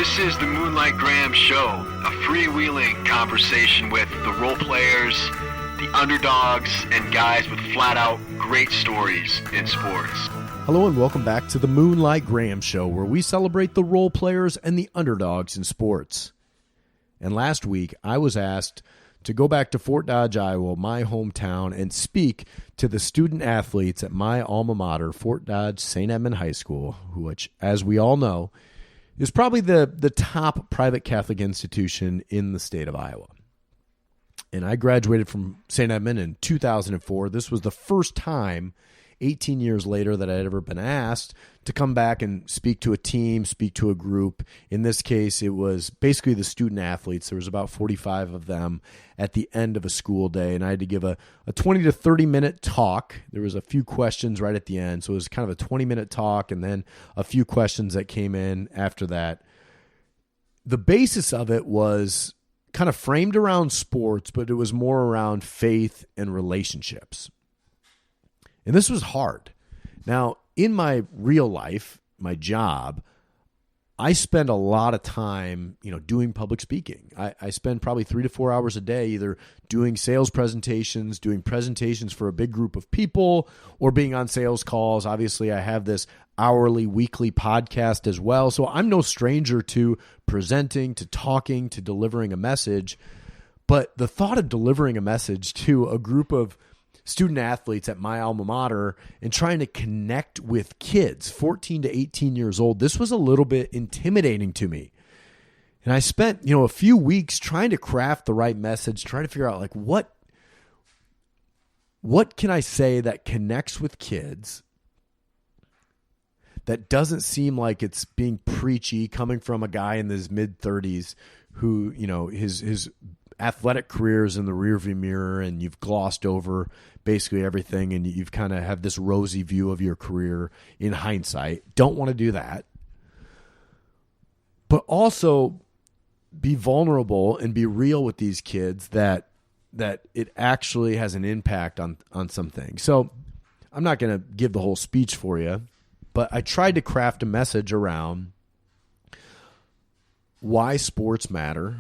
This is the Moonlight Graham Show, a freewheeling conversation with the role players, the underdogs, and guys with flat-out great stories in sports. Hello and welcome back to the Moonlight Graham Show, where we celebrate the role players and the underdogs in sports. And last week, I was asked to go back to Fort Dodge, Iowa, my hometown, and speak to the student athletes at my alma mater, Fort Dodge St. Edmond High School, which, as we all know, is probably the top private Catholic institution in the state of Iowa. And I graduated from St. Edmond in 2004. This was the first time 18 years later that I'd ever been asked to come back and speak to a team, speak to a group. In this case, it was basically the student athletes. There was about 45 of them at the end of a school day, and I had to give a 20 to 30-minute talk. There was a few questions right at the end, so it was kind of a 20-minute talk and then a few questions that came in after that. The basis of it was kind of framed around sports, but it was more around faith and relationships. And this was hard. Now, in my real life, my job, I spend a lot of time, doing public speaking. I spend probably 3 to 4 hours a day either doing sales presentations, doing presentations for a big group of people, or being on sales calls. Obviously, I have this hourly, weekly podcast as well. So I'm no stranger to presenting, to talking, to delivering a message. But the thought of delivering a message to a group of student athletes at my alma mater and trying to connect with kids, 14 to 18 years old, this was a little bit intimidating to me. And I spent, a few weeks trying to craft the right message, trying to figure out what can I say that connects with kids, that doesn't seem like it's being preachy, coming from a guy in his mid-30s who, his athletic careers in the rearview mirror, and you've glossed over basically everything, and you've kind of have this rosy view of your career in hindsight. Don't want to do that. But also be vulnerable and be real with these kids that it actually has an impact on some things. So I'm not going to give the whole speech for you, but I tried to craft a message around why sports matter,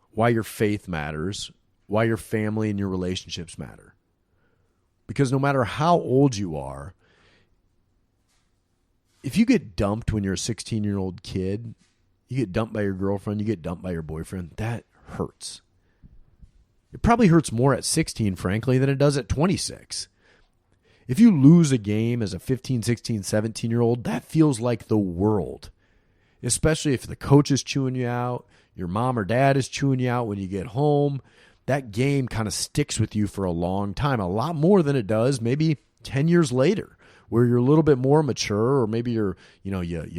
why your faith matters, why your family and your relationships matter. Because no matter how old you are, if you get dumped when you're a 16-year-old kid, you get dumped by your girlfriend, you get dumped by your boyfriend, that hurts. It probably hurts more at 16, frankly, than it does at 26. If you lose a game as a 15, 16, 17-year-old, that feels like the world, especially if the coach is chewing you out, your mom or dad is chewing you out when you get home. That game kind of sticks with you for a long time, a lot more than it does maybe 10 years later, where you're a little bit more mature, or maybe you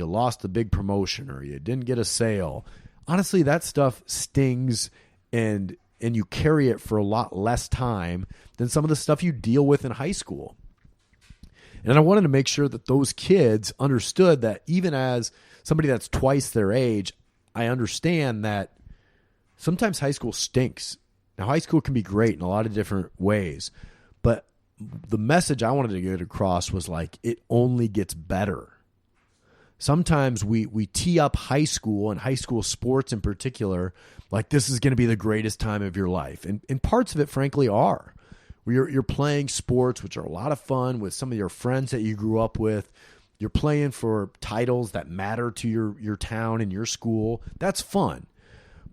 lost a big promotion or you didn't get a sale. Honestly, that stuff stings, and you carry it for a lot less time than some of the stuff you deal with in high school. And I wanted to make sure that those kids understood that even as somebody that's twice their age, I understand that sometimes high school stinks. Now, high school can be great in a lot of different ways, but the message I wanted to get across was it only gets better. Sometimes we tee up high school and high school sports in particular like this is going to be the greatest time of your life. And parts of it, frankly, are. You're playing sports, which are a lot of fun with some of your friends that you grew up with. You're playing for titles that matter to your town and your school. That's fun.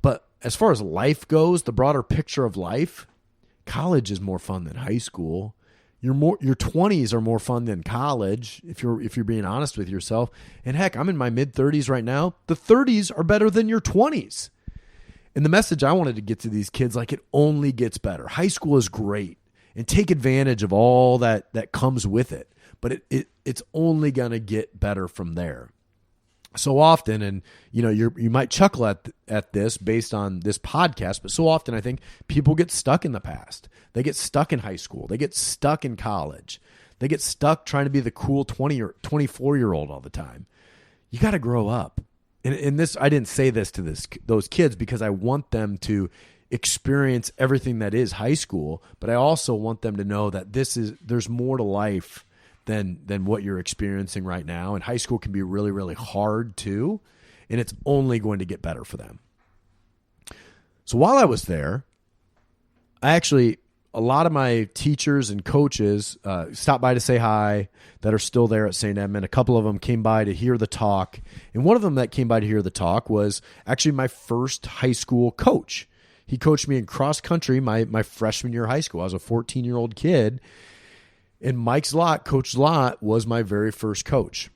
But as far as life goes, the broader picture of life, college is more fun than high school. Your 20s are more fun than college, if you're being honest with yourself. And heck, I'm in my mid-30s right now. The 30s are better than your 20s. And the message I wanted to get to these kids, it only gets better. High school is great, and take advantage of all that comes with it. But it's only going to get better from there. So often, and you might chuckle at this based on this podcast, but so often I think people get stuck in the past. They get stuck in high school. They get stuck in college. They get stuck trying to be the cool 20 or 24-year-old all the time. You got to grow up. And this, I didn't say this to those kids because I want them to experience everything that is high school, but I also want them to know that there's more to life than what you're experiencing right now. And high school can be really, really hard too. and it's only going to get better for them. So while I was there, a lot of my teachers and coaches stopped by to say hi that are still there at St. Edmond. A couple of them came by to hear the talk. And one of them that came by to hear the talk was actually my first high school coach. He coached me in cross country my freshman year of high school. I was a 14-year-old kid. And Mike Szalat, Coach Szalat, was my very first coach.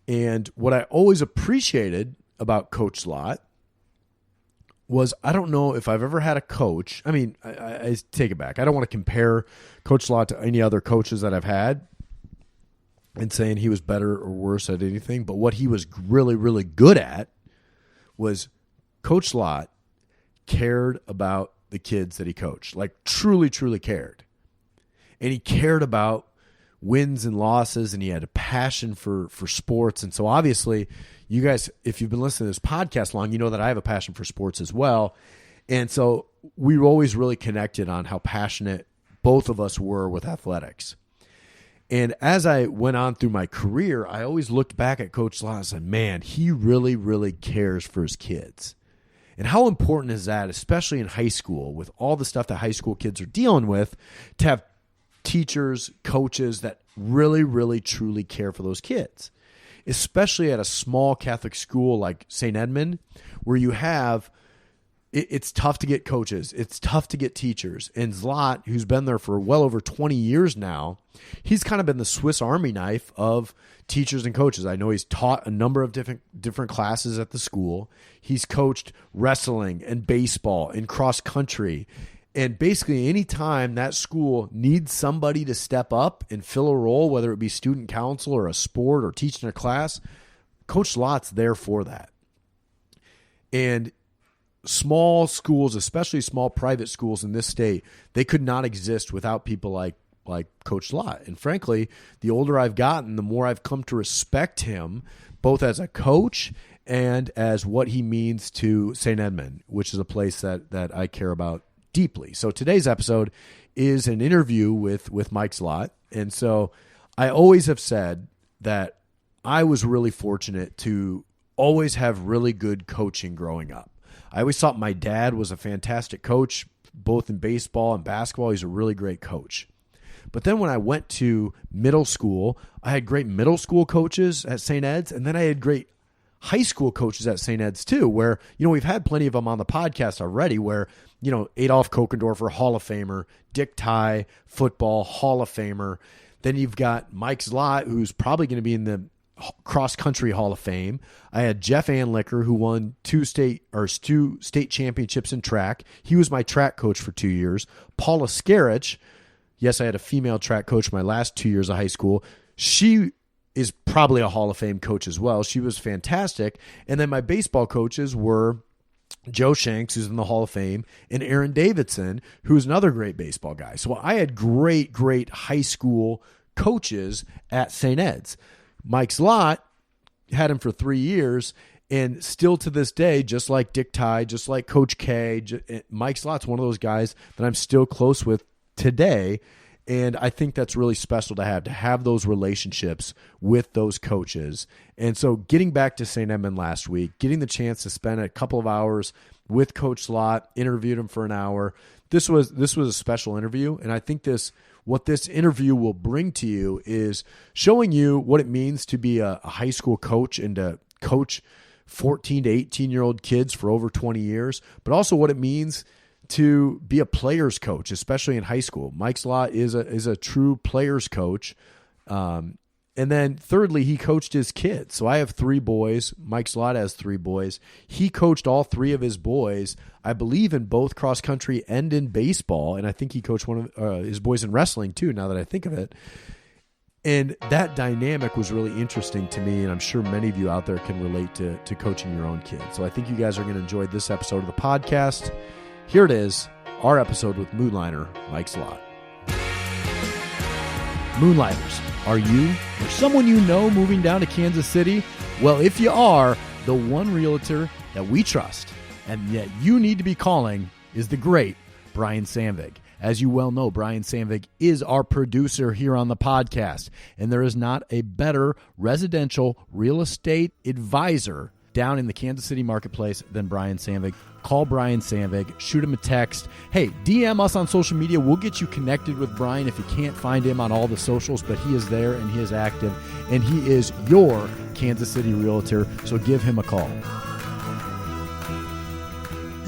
And what I always appreciated about Coach Szalat was, I don't know if I've ever had a coach. I mean, I take it back. I don't want to compare Coach Szalat to any other coaches that I've had and saying he was better or worse at anything. But what he was really, really good at was Coach Szalat cared about the kids that he coached, like truly, truly cared. And he cared about wins and losses, and he had a passion for sports. And so obviously, you guys, if you've been listening to this podcast long, you know that I have a passion for sports as well. And so we were always really connected on how passionate both of us were with athletics. And as I went on through my career, I always looked back at Coach Szalat and said, man, he really, really cares for his kids. And how important is that, especially in high school, with all the stuff that high school kids are dealing with, to have teachers, coaches that really, really, truly care for those kids, especially at a small Catholic school like St. Edmond, where you have, it's tough to get coaches. It's tough to get teachers. And Szalat, who's been there for well over 20 years now, he's kind of been the Swiss Army knife of teachers and coaches. I know he's taught a number of different classes at the school. He's coached wrestling and baseball and cross country. And basically any time that school needs somebody to step up and fill a role, whether it be student council or a sport or teaching a class, Coach Szalat's there for that. And small schools, especially small private schools in this state, they could not exist without people like Coach Szalat. And frankly, the older I've gotten, the more I've come to respect him, both as a coach and as what he means to St. Edmond, which is a place that I care about deeply. So today's episode is an interview with Mike Szalat. And so I always have said that I was really fortunate to always have really good coaching growing up. I always thought my dad was a fantastic coach, both in baseball and basketball. He's a really great coach. But then when I went to middle school, I had great middle school coaches at St. Ed's, and then I had great high school coaches at St. Ed's too, where, we've had plenty of them on the podcast already, where, Adolf Kokendorfer, Hall of Famer, Dick Ty, football, Hall of Famer. Then you've got Mike Szalat, who's probably going to be in the cross-country Hall of Fame. I had Jeff Anlicker, who won two state championships in track. He was my track coach for 2 years. Paula Skarich, yes, I had a female track coach my last 2 years of high school. She is probably a Hall of Fame coach as well. She was fantastic. And then my baseball coaches were Joe Shanks, who's in the Hall of Fame, and Aaron Davidson, who's another great baseball guy. So I had great, great high school coaches at St. Ed's. Mike Szalat had him for 3 years, and still to this day, just like Dick Ty, just like Coach K, Mike Szalat's one of those guys that I'm still close with today. And I think that's really special to have those relationships with those coaches. And so getting back to St. Edmond last week, getting the chance to spend a couple of hours with Coach Szalat, interviewed him for an hour. This was a special interview. And I think what this interview will bring to you is showing you what it means to be a high school coach and to coach 14 to 18-year-old kids for over 20 years, but also what it means to be a player's coach, especially in high school. Mike Szalat is a true player's coach. And then thirdly, he coached his kids. So I have 3 boys. Mike Szalat has 3 boys. He coached all 3 of his boys, I believe, in both cross country and in baseball. And I think he coached one of his boys in wrestling too, now that I think of it. And that dynamic was really interesting to me, and I'm sure many of you out there can relate to coaching your own kids. So I think you guys are going to enjoy this episode of the podcast. Here it is, our episode with Moonliner, Mike Szalat. Moonliners, are you or someone you know moving down to Kansas City? Well, if you are, the one realtor that we trust and yet you need to be calling is the great Brian Samvig. As you well know, Brian Sandvik is our producer here on the podcast, and there is not a better residential real estate advisor down in the Kansas City marketplace than Brian Sandvik. Call Brian Sandvik, shoot him a text. Hey, DM us on social media. We'll get you connected with Brian if you can't find him on all the socials, but he is there and he is active, and he is your Kansas City realtor, so give him a call.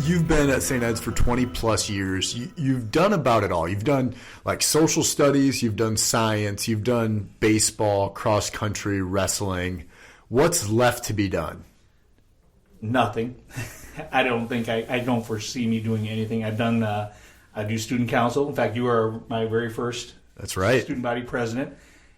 You've been at St. Ed's for 20 plus years. You've done about it all. You've done like social studies, you've done science, you've done baseball, cross country, wrestling. What's left to be done? Nothing. I don't foresee me doing anything. I do student council. In fact, you are my very first That's right. student body president.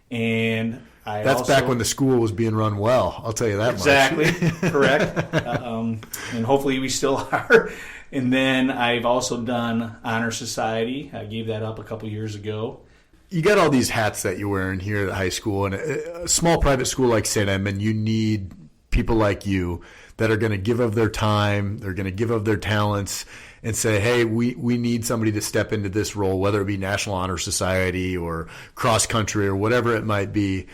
And That's back when the school was being run well. I'll tell you that exactly, much. Exactly, correct. And hopefully we still are. And then I've also done Honor Society. I gave that up a couple years ago. You got all these hats that you're wearing here at high school. And a small private school like St. Edmond, you need people like you that are going to give of their time, they're going to give of their talents, and say, hey, we need somebody to step into this role, whether it be National Honor Society or cross country or whatever it might be.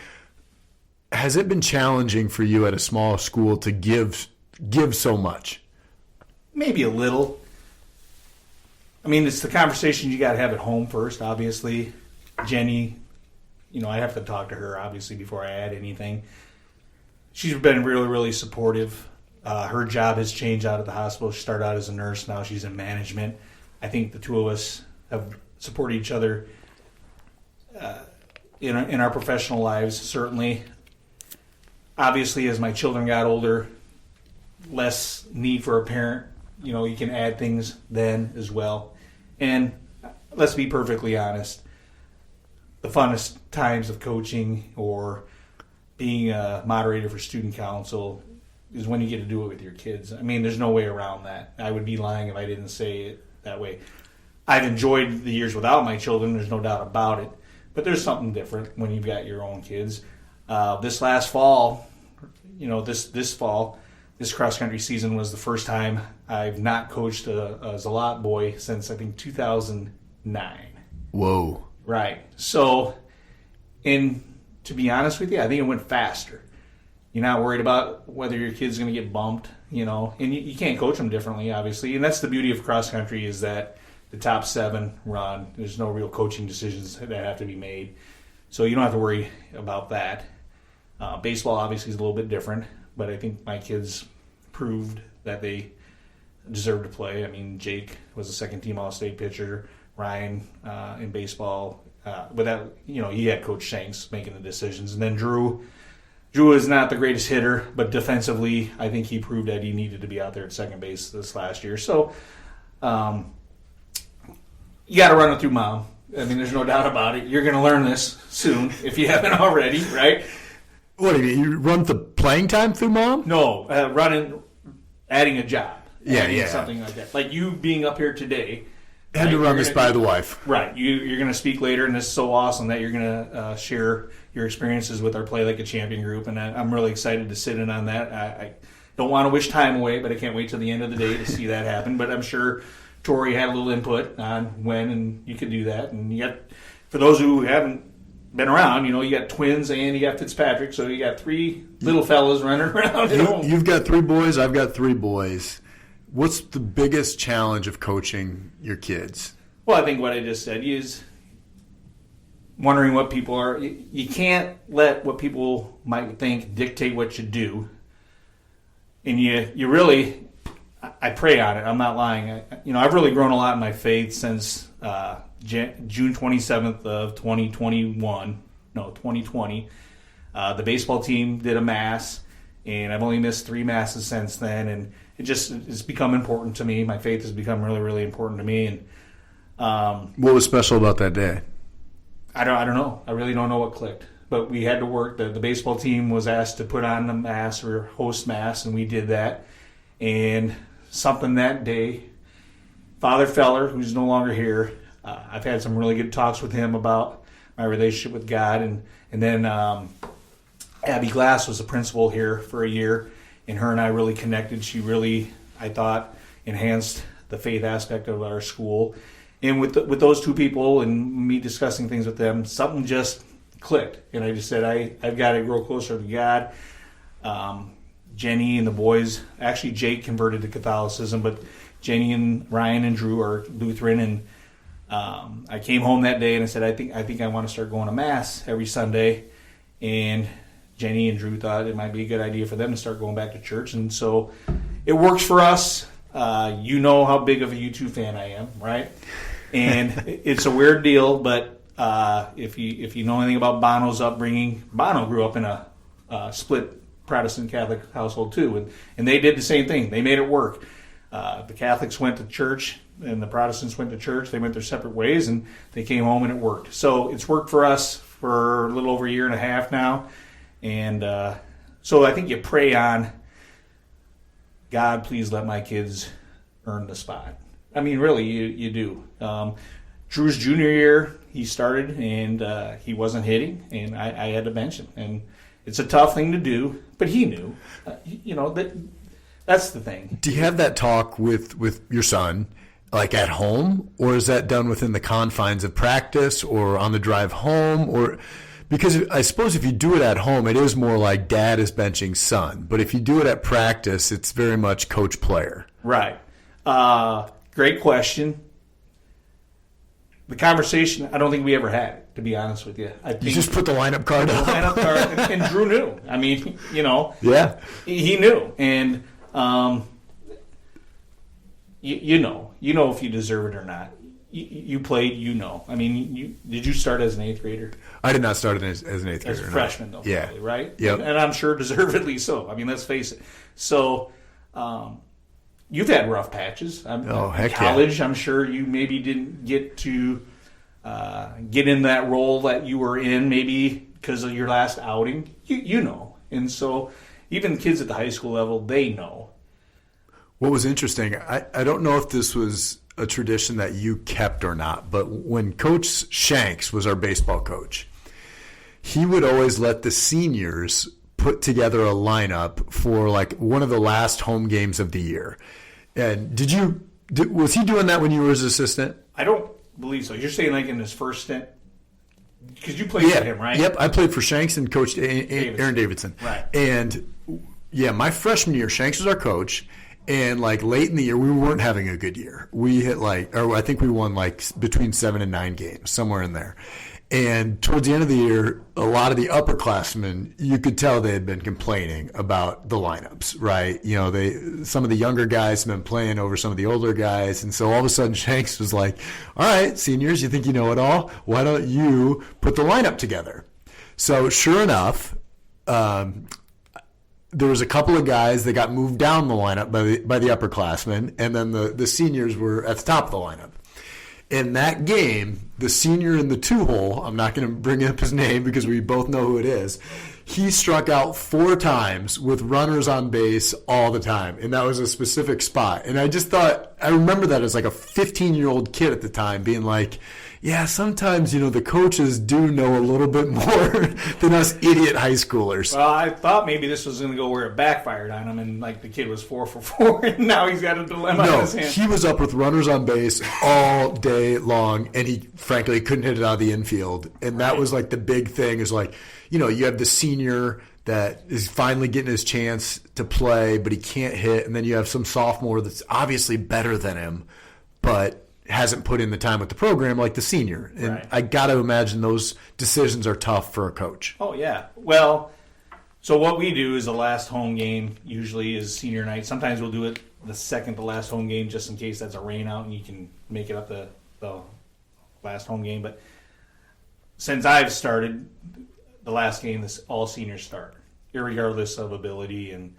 Has it been challenging for you at a small school to give so much? Maybe a little. I mean, it's the conversation you got to have at home first, obviously. Jenny, I have to talk to her, obviously, before I add anything. She's been really, really supportive. Her job has changed out at the hospital. She started out as a nurse. Now she's in management. I think the two of us have supported each other in our professional lives, certainly. Obviously, as my children got older, less need for a parent. You can add things then as well. And let's be perfectly honest. The funnest times of coaching or being a moderator for student council is when you get to do it with your kids. I mean, there's no way around that. I would be lying if I didn't say it that way. I've enjoyed the years without my children, there's no doubt about it. But there's something different when you've got your own kids. This last fall, this fall, this cross-country season was the first time I've not coached a Szalat boy since, I think, 2009. Whoa. Right. So, and to be honest with you, I think it went faster. You're not worried about whether your kid's going to get bumped, and you can't coach them differently, obviously. And that's the beauty of cross country is that the top 7 run. There's no real coaching decisions that have to be made. So you don't have to worry about that. Baseball obviously is a little bit different, but I think my kids proved that they deserve to play. I mean, Jake was a second-team All-State pitcher. Ryan in baseball, but that he had Coach Shanks making the decisions, and then Drew is not the greatest hitter, but defensively, I think he proved that he needed to be out there at second base this last year. So, you got to run it through mom. I mean, there's no doubt about it. You're going to learn this soon if you haven't already, right? What do you mean? You run the playing time through mom? No, adding a job. Yeah. Something like that. Like you being up here today. Had to run this by the wife. Right. You're going to speak later, and this is so awesome that you're going to share your experiences with our Play Like a Champion group, and I'm really excited to sit in on that. I don't want to wish time away, but I can't wait till the end of the day to see that happen. But I'm sure Tori had a little input on when and you could do that. And you got, for those who haven't been around, you got twins and you got Fitzpatrick, so you got 3 little fellas running around at home. You've got 3 boys, I've got 3 boys. What's the biggest challenge of coaching your kids? Well, I think what I just said is wondering what people are. You can't let what people might think dictate what you do. And you really, I pray on it. I'm not lying. I've really grown a lot in my faith since June 27th of 2020. The baseball team did a mass, and I've only missed 3 masses since then, and it's become important to me. My faith has become really, really important to me. And what was special about that day? I don't know. I really don't know what clicked. But we had to work. The baseball team was asked to put on the mass or host mass, and we did that. And something that day, Father Feller, who's no longer here, I've had some really good talks with him about my relationship with God. And then Abby Glass was the principal here for a year, and her and I really connected. She really, I thought, enhanced the faith aspect of our school. And with those two people and me discussing things with them, something just clicked. And I just said, I've got to grow closer to God. Jenny and the boys, actually Jake converted to Catholicism, but Jenny and Ryan and Drew are Lutheran. And I came home that day and I said, I think I want to start going to Mass every Sunday. And Jenny and Drew thought it might be a good idea for them to start going back to church. And so it works for us. You know how big of a U2 fan I am, right? And it's a weird deal, but if you know anything about Bono's upbringing, Bono grew up in a split Protestant Catholic household too, and they did the same thing. They made it work. The Catholics went to church, and the Protestants went to church. They went their separate ways, and they came home, and it worked. So it's worked for us for a little over a year and a half now, and so I think you pray on, God, please let my kids earn the spot. I mean, really, you do. Drew's junior year, he started, and he wasn't hitting, and I had to bench him. And it's a tough thing to do, but he knew. That's the thing. Do you have that talk with your son, like at home, or is that done within the confines of practice or on the drive home? Or because I suppose if you do it at home, it is more like dad is benching son. But if you do it at practice, it's very much coach-player. Right. Great question. The conversation, I don't think we ever had it, to be honest with you. I think You just put the lineup card up. and Drew knew. I mean, Yeah. he knew. And you know if you deserve it or not. You played, I mean, did you start as an eighth grader? I did not start as an eighth grader. As a freshman, though, yeah. probably, right? Yep. And I'm sure deservedly so. I mean, let's face it. So, you've had rough patches. Heck college, yeah. I'm sure you maybe didn't get to get in that role that you were in, maybe because of your last outing. You know. And so, even kids at the high school level, they know. What was interesting, I don't know if this was a tradition that you kept or not, but when Coach Shanks was our baseball coach, he would always let the seniors put together a lineup for like one of the last home games of the year. And was he doing that when you were his assistant? I don't believe so. You're saying like in his first stint? Because you played for him, right? Yep, I played for Shanks and Coach Aaron Davidson. Right. And yeah, my freshman year, Shanks was our coach. And like late in the year, we weren't having a good year. We hit I think we won like between 7 and 9 games, somewhere in there. And towards the end of the year, a lot of the upperclassmen, you could tell they had been complaining about the lineups, right? Some of the younger guys have been playing over some of the older guys. And so all of a sudden Shanks was like, all right, seniors, you think you know it all? Why don't you put the lineup together? So sure enough, there was a couple of guys that got moved down the lineup by the upperclassmen, and then the seniors were at the top of the lineup. In that game, the senior in the 2-hole, I'm not going to bring up his name because we both know who it is, he struck out 4 times with runners on base all the time, and that was a specific spot. And I just thought, I remember that as like a 15-year-old kid at the time being like, yeah, sometimes, the coaches do know a little bit more than us idiot high schoolers. Well, I thought maybe this was going to go where it backfired on him, and like the kid was 4 for 4, and now he's got a dilemma in his hand. He was up with runners on base all day long, and he frankly couldn't hit it out of the infield. And that was like the big thing is like, you have the senior that is finally getting his chance to play, but he can't hit, and then you have some sophomore that's obviously better than him, but hasn't put in the time with the program like the senior. And right. I got to imagine those decisions are tough for a coach. Oh, yeah. Well, so what we do is the last home game usually is senior night. Sometimes we'll do it the second to last home game just in case that's a rain out and you can make it up the last home game. But since I've started, the last game, all seniors start, irregardless of ability and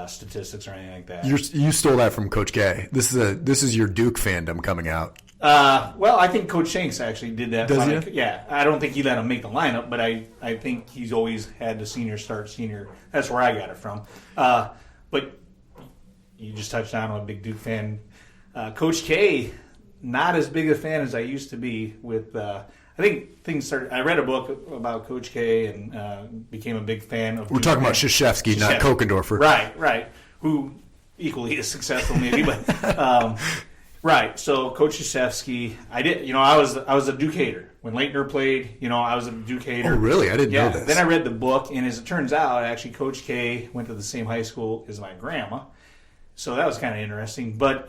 statistics or anything like that. You stole that from Coach K. This is your Duke fandom coming out. Well, I think Coach Shanks actually did that. Does he? Yeah, I don't think he let him make the lineup, but I think he's always had the senior start senior. That's where I got it from. But you just touched on, I'm a big Duke fan. Coach K, not as big a fan as I used to be with. I think things started. I read a book about Coach K and became a big fan of. We're talking about Krzyzewski, not Kokendorfer. Right. Who equally is successful, maybe, but Right. So Coach Yasewski, I was a Ducator. When Leitner played, I was a Ducator. Oh, really? I didn't know this. Then I read the book, and as it turns out, actually Coach K went to the same high school as my grandma. So that was kind of interesting. But,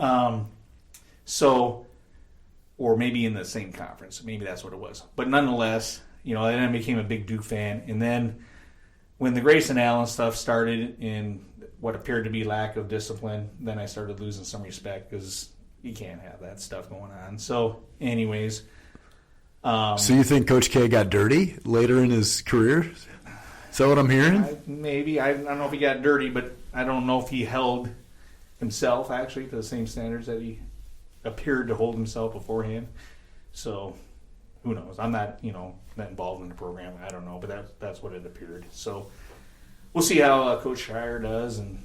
or maybe in the same conference. Maybe that's what it was. But nonetheless, then I became a big Duke fan. And then when the Grayson Allen stuff started in what appeared to be lack of discipline, then I started losing some respect because you can't have that stuff going on. So anyways. So you think Coach K got dirty later in his career? Is that what I'm hearing? Maybe. I don't know if he got dirty, but I don't know if he held himself actually to the same standards that he appeared to hold himself beforehand. So who knows? I'm not, not involved in the program. I don't know, but that's what it appeared. So we'll see how Coach Schreier does, and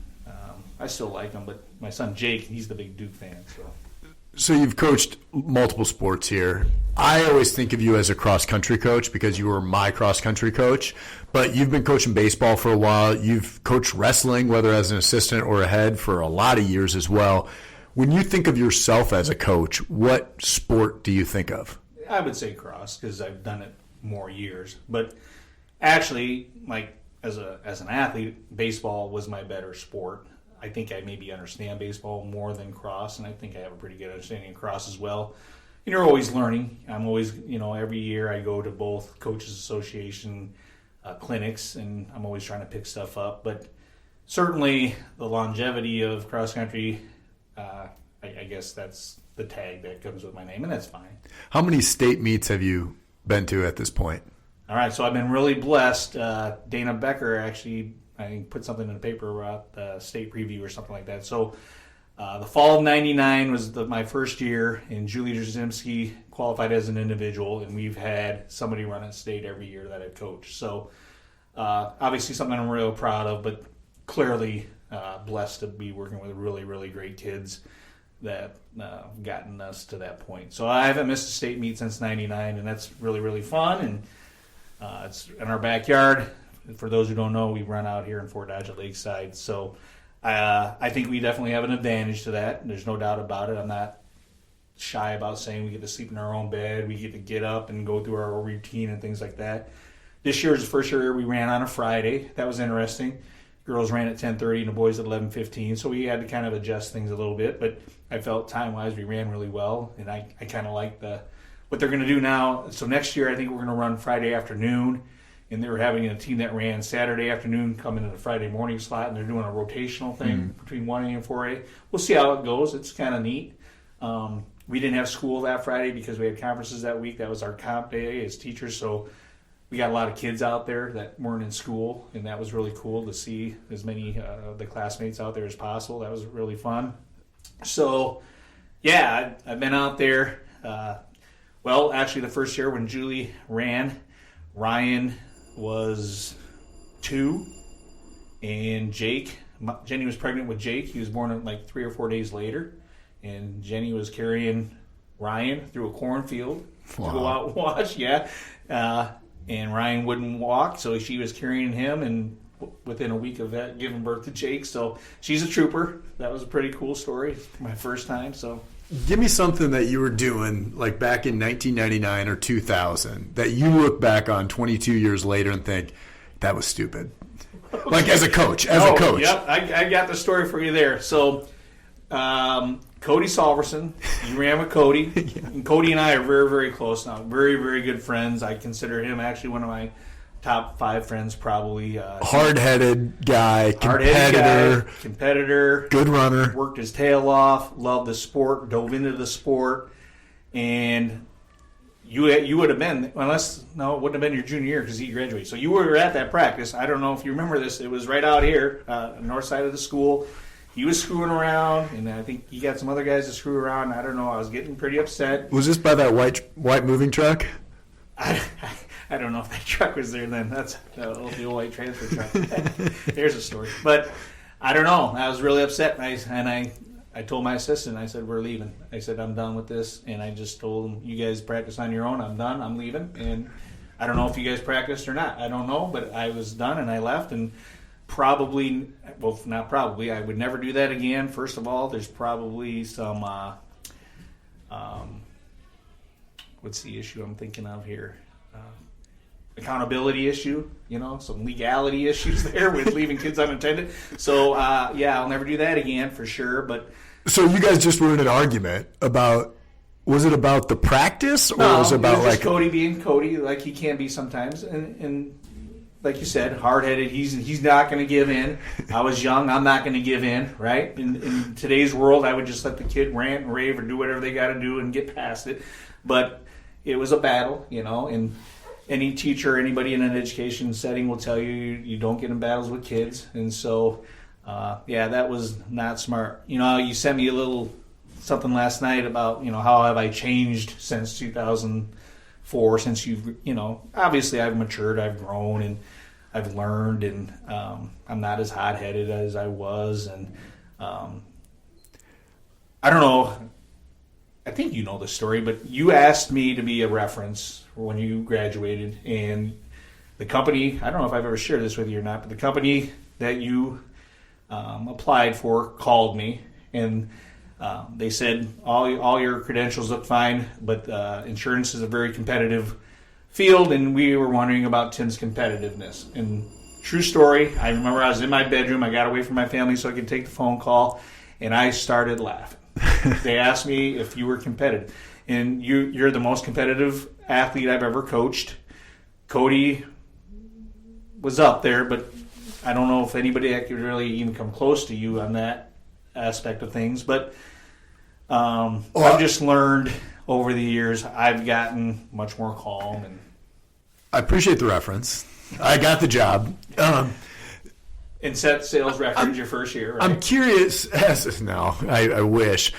I still like him. But my son Jake, he's the big Duke fan. So you've coached multiple sports here. I always think of you as a cross-country coach because you were my cross-country coach, but you've been coaching baseball for a while. You've coached wrestling, whether as an assistant or a head, for a lot of years as well. When you think of yourself as a coach, what sport do you think of? I would say cross because I've done it more years. But actually, like as an athlete, baseball was my better sport. I think I maybe understand baseball more than cross, and I think I have a pretty good understanding of cross as well. And you're always learning. I'm always, every year I go to both Coaches Association clinics, and I'm always trying to pick stuff up. But certainly the longevity of cross country, I guess that's the tag that comes with my name, and that's fine. How many state meets have you been to at this point? All right, so I've been really blessed. Dana Becker actually, I think, put something in the paper about the state preview or something like that. So the fall of '99 was my first year, and Julie Drzymski qualified as an individual, and we've had somebody run at state every year that I've coached. So obviously something I'm real proud of, but clearly blessed to be working with really, really great kids that gotten us to that point. So I haven't missed a state meet since '99, and that's really, really fun. And it's in our backyard. For those who don't know, we run out here in Fort Dodge at Lakeside. So I think we definitely have an advantage to that. There's no doubt about it. I'm not shy about saying we get to sleep in our own bed. We get to get up and go through our routine and things like that. This year is the first year we ran on a Friday. That was interesting. Girls ran at 10:30 and the boys at 11:15. So we had to kind of adjust things a little bit. But I felt time-wise we ran really well. And I kind of like what they're going to do now. So next year I think we're going to run Friday afternoon. And they were having a team that ran Saturday afternoon come into the Friday morning slot, and they're doing a rotational thing between 1A and 4A. We'll see how it goes. It's kind of neat. We didn't have school that Friday because we had conferences that week. That was our comp day as teachers, so we got a lot of kids out there that weren't in school, and that was really cool to see as many of the classmates out there as possible. That was really fun. So, yeah, I've been out there. Well, actually, the first year when Julie ran, Ryan was 2, and Jenny was pregnant with Jake. He was born like 3 or 4 days later, and Jenny was carrying Ryan through a cornfield to go out and watch. Yeah, and Ryan wouldn't walk, so she was carrying him, and within a week of that, giving birth to Jake. So she's a trooper. That was a pretty cool story. My first time. So. Give me something that you were doing like back in 1999 or 2000 that you look back on 22 years later and think, that was stupid. Okay. Like as a coach. Yep, I got the story for you there. So Cody Salverson, you ran with Cody. Yeah. And Cody and I are very, very close now. Very, very good friends. I consider him actually one of my top 5 friends probably. Hard-headed guy, competitor, good runner. Worked his tail off, loved the sport, dove into the sport, and you would have been, it wouldn't have been your junior year because he graduated. So you were at that practice. I don't know if you remember this. It was right out here, north side of the school. He was screwing around, and I think he got some other guys to screw around. I don't know. I was getting pretty upset. Was this by that white moving truck? I don't know if that truck was there then. That's the old white transfer truck. There's a story. But I don't know. I was really upset, and I told my assistant, I said, we're leaving. I said, I'm done with this. And I just told him, you guys practice on your own. I'm done. I'm leaving. And I don't know if you guys practiced or not. I don't know. But I was done, and I left. And not probably, I would never do that again. First of all, there's probably some what's the issue I'm thinking of here? Accountability issue, some legality issues there with leaving kids unattended. So, I'll never do that again for sure. But so you guys just were in an argument about, was it about the practice or was it about just Cody being Cody, like he can be sometimes, and like you said, hard-headed. He's not going to give in. I was young. I'm not going to give in, right? In today's world, I would just let the kid rant and rave or do whatever they got to do and get past it. But it was a battle, and any teacher, anybody in an education setting will tell you don't get in battles with kids. And so, that was not smart. You sent me a little something last night about, how have I changed since 2004, since you've, obviously I've matured, I've grown, and I've learned, and I'm not as hot-headed as I was. And I don't know, I think you know the story, but you asked me to be a reference when you graduated, and the company, I don't know if I've ever shared this with you or not, but the company that you applied for called me, and they said all your credentials look fine, but insurance is a very competitive field, and we were wondering about Tim's competitiveness. And true story, I remember I was in my bedroom, I got away from my family so I could take the phone call, and I started laughing. They asked me if you were competitive, and you're the most competitive athlete I've ever coached. Cody was up there, but I don't know if anybody could really even come close to you on that aspect of things. But I've just learned over the years, I've gotten much more calm. And I appreciate the reference. I got the job. And set sales records your first year, right? I'm curious. No, I wish.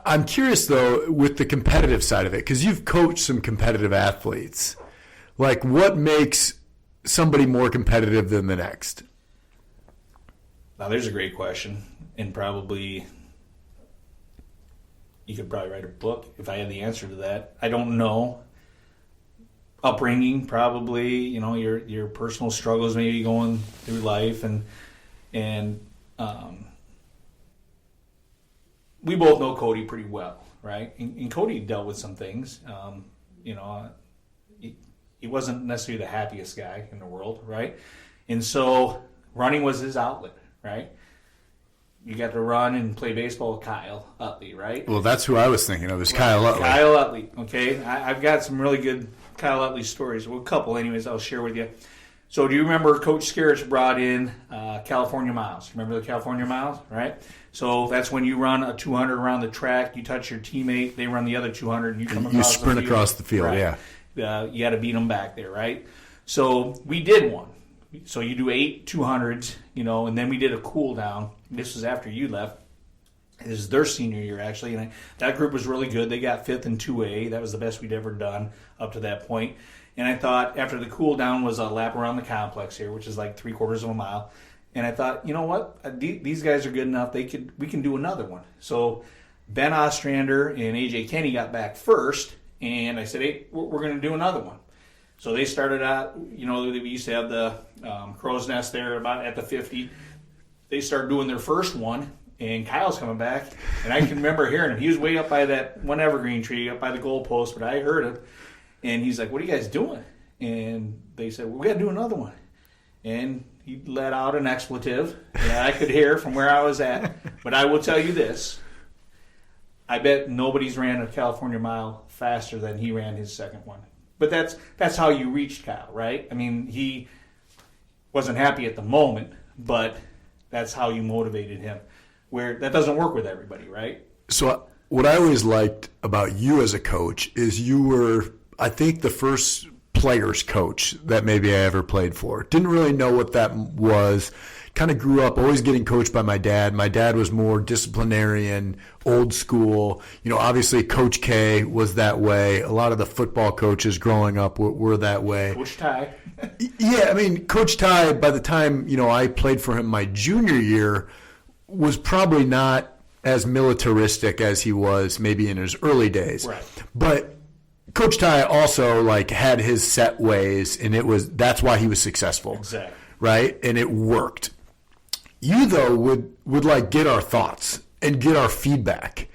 I'm curious, though, with the competitive side of it, because you've coached some competitive athletes. Like, what makes somebody more competitive than the next? Now, there's a great question, and probably you could probably write a book if I had the answer to that. I don't know. Upbringing, probably, your personal struggles maybe going through life, and we both know Cody pretty well, right? And Cody dealt with some things. He wasn't necessarily the happiest guy in the world, right? And so running was his outlet, right? You got to run and play baseball with Kyle Utley, right? Well, that's who I was thinking of, is Kyle Utley. Kyle Utley, okay? I've got some really good Kyle Utley stories. Well, a couple anyways I'll share with you. So do you remember Coach Scarich brought in California Miles? Remember the California Miles, right? So that's when you run a 200 around the track, you touch your teammate, they run the other 200, and you come across you sprint across the field, right. Yeah. You got to beat them back there, right? So we did one. So you do 8 200s, and then we did a cool down. This was after you left. This is their senior year, actually. And that group was really good. They got 5th in 2A. That was the best we'd ever done up to that point. And I thought after the cool down was a lap around the complex here, which is like 3/4 of a mile. And I thought, you know what? These guys are good enough. We can do another one. So Ben Ostrander and AJ Kenny got back first. And I said, hey, we're going to do another one. So they started out, we used to have the crow's nest there about at the 50. They started doing their first one, and Kyle's coming back. And I can remember hearing him. He was way up by that one evergreen tree, up by the goalpost, but I heard him. And he's like, what are you guys doing? And they said, well, we got to do another one. And he let out an expletive that I could hear from where I was at. But I will tell you this. I bet nobody's ran a California mile faster than he ran his second one. But that's how you reached Kyle, right? I mean, he wasn't happy at the moment, but that's how you motivated him. Where that doesn't work with everybody, right? So what I always liked about you as a coach is you were, I think, the first players coach that maybe I ever played for. Didn't really know what that was. Kind of grew up always getting coached by my dad. My dad was more disciplinarian, old school. Obviously Coach K was that way. A lot of the football coaches growing up were that way. Coach Ty. Yeah, I mean, Coach Ty, by the time, I played for him my junior year, was probably not as militaristic as he was maybe in his early days. Right. But Coach Ty also had his set ways, and that's why he was successful. Exactly. Right? And it worked. You, though, would get our thoughts and get our feedback.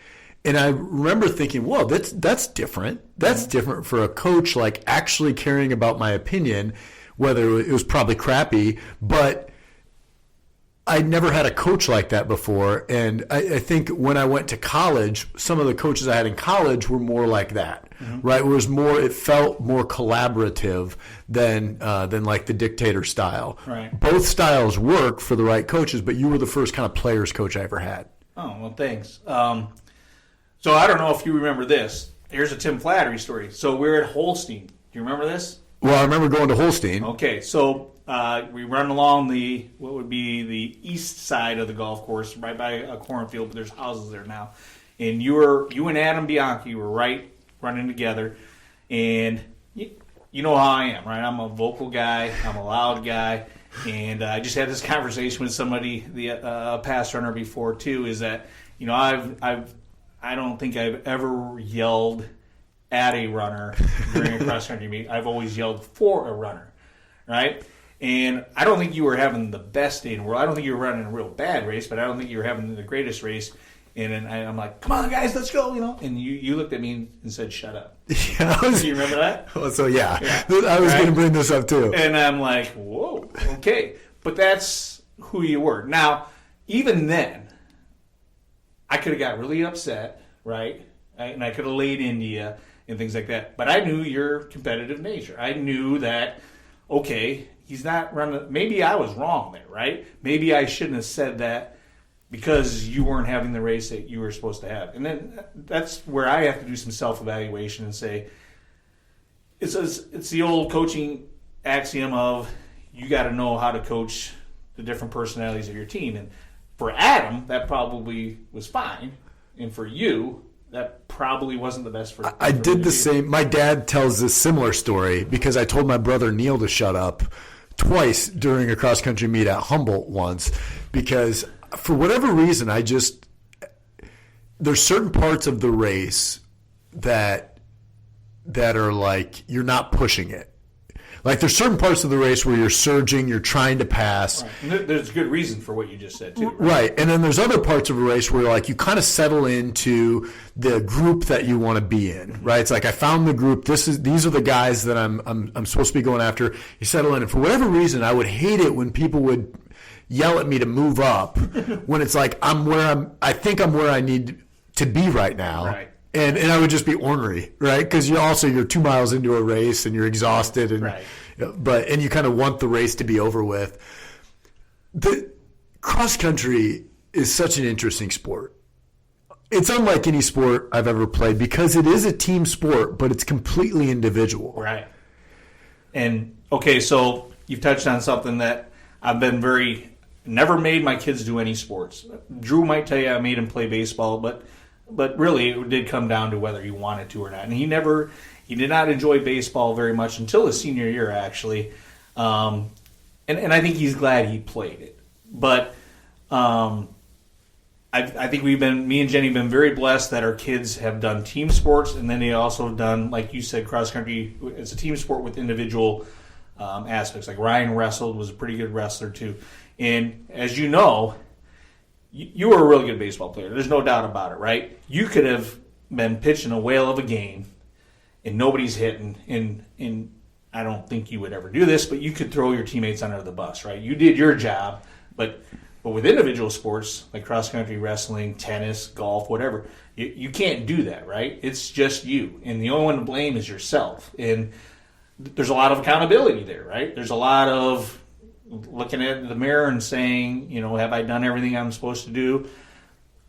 And I remember thinking, whoa, that's different. That's different for a coach, like actually caring about my opinion, whether it was probably crappy, but I'd never had a coach like that before. And I think when I went to college, some of the coaches I had in college were more like that, right? It felt more collaborative than like the dictator style. Right. Both styles work for the right coaches, but you were the first kind of players coach I ever had. Oh, well, thanks. So I don't know if you remember this. Here's a Tim Flattery story. So we're at Holstein. Do you remember this? Well, I remember going to Holstein. Okay, so we run along what would be the east side of the golf course, right by a cornfield, but there's houses there now. And you and Adam Bianchi were right running together. And you know how I am, right? I'm a vocal guy. I'm a loud guy. And I just had this conversation with somebody, a past runner before too, is that, I don't think I've ever yelled at a runner during a cross country meet. I've always yelled for a runner, right? And I don't think you were having the best day in the world. I don't think you were running a real bad race, but I don't think you were having the greatest race. And then I'm like, come on, guys, let's go, And you looked at me and said, shut up. Yeah, Do you remember that? Well, so, yeah. I was going to bring this up, too. And I'm like, whoa, okay. But that's who you were. Now, even then, I could have got really upset, right? And I could have laid into you and things like that. But I knew your competitive nature. I knew that, okay, he's not running. Maybe I was wrong there, right? Maybe I shouldn't have said that because you weren't having the race that you were supposed to have. And then that's where I have to do some self-evaluation and say, it's the old coaching axiom of you got to know how to coach the different personalities of your team. And for Adam, that probably was fine. And for you, that probably wasn't the best for I did the same. My dad tells this similar story because I told my brother Neil to shut up twice during a cross-country meet at Humboldt once because for whatever reason, there's certain parts of the race that are like you're not pushing it. Like there's certain parts of the race where you're surging, you're trying to pass. Right. And there's good reason for what you just said too. Right. And then there's other parts of a race where like you kind of settle into the group that you want to be in. Right. It's like I found the group. These are the guys that I'm supposed to be going after. You settle in, and for whatever reason, I would hate it when people would yell at me to move up when it's like I think I'm where I need to be right now. Right. And I would just be ornery, right? Because you're 2 miles into a race and you're exhausted, and right. and you kind of want the race to be over with. The cross country is such an interesting sport. It's unlike any sport I've ever played because it is a team sport, but it's completely individual. Right. And okay, so you've touched on something that I've been never made my kids do any sports. Drew might tell you I made him play baseball, but really it did come down to whether he wanted to or not. And he did not enjoy baseball very much until his senior year, actually. And I think he's glad he played it. But I think me and Jenny have been very blessed that our kids have done team sports, and then they also have done, like you said, cross country. It's a team sport with individual aspects. Like Ryan wrestled, was a pretty good wrestler too. And as you know, you were a really good baseball player. There's no doubt about it, right? You could have been pitching a whale of a game, and nobody's hitting. And I don't think you would ever do this, but you could throw your teammates under the bus, right? You did your job, but with individual sports like cross country, wrestling, tennis, golf, whatever, you can't do that, right? It's just you, and the only one to blame is yourself. And there's a lot of accountability there, right? There's a lot of looking at the mirror and saying, have I done everything I'm supposed to do?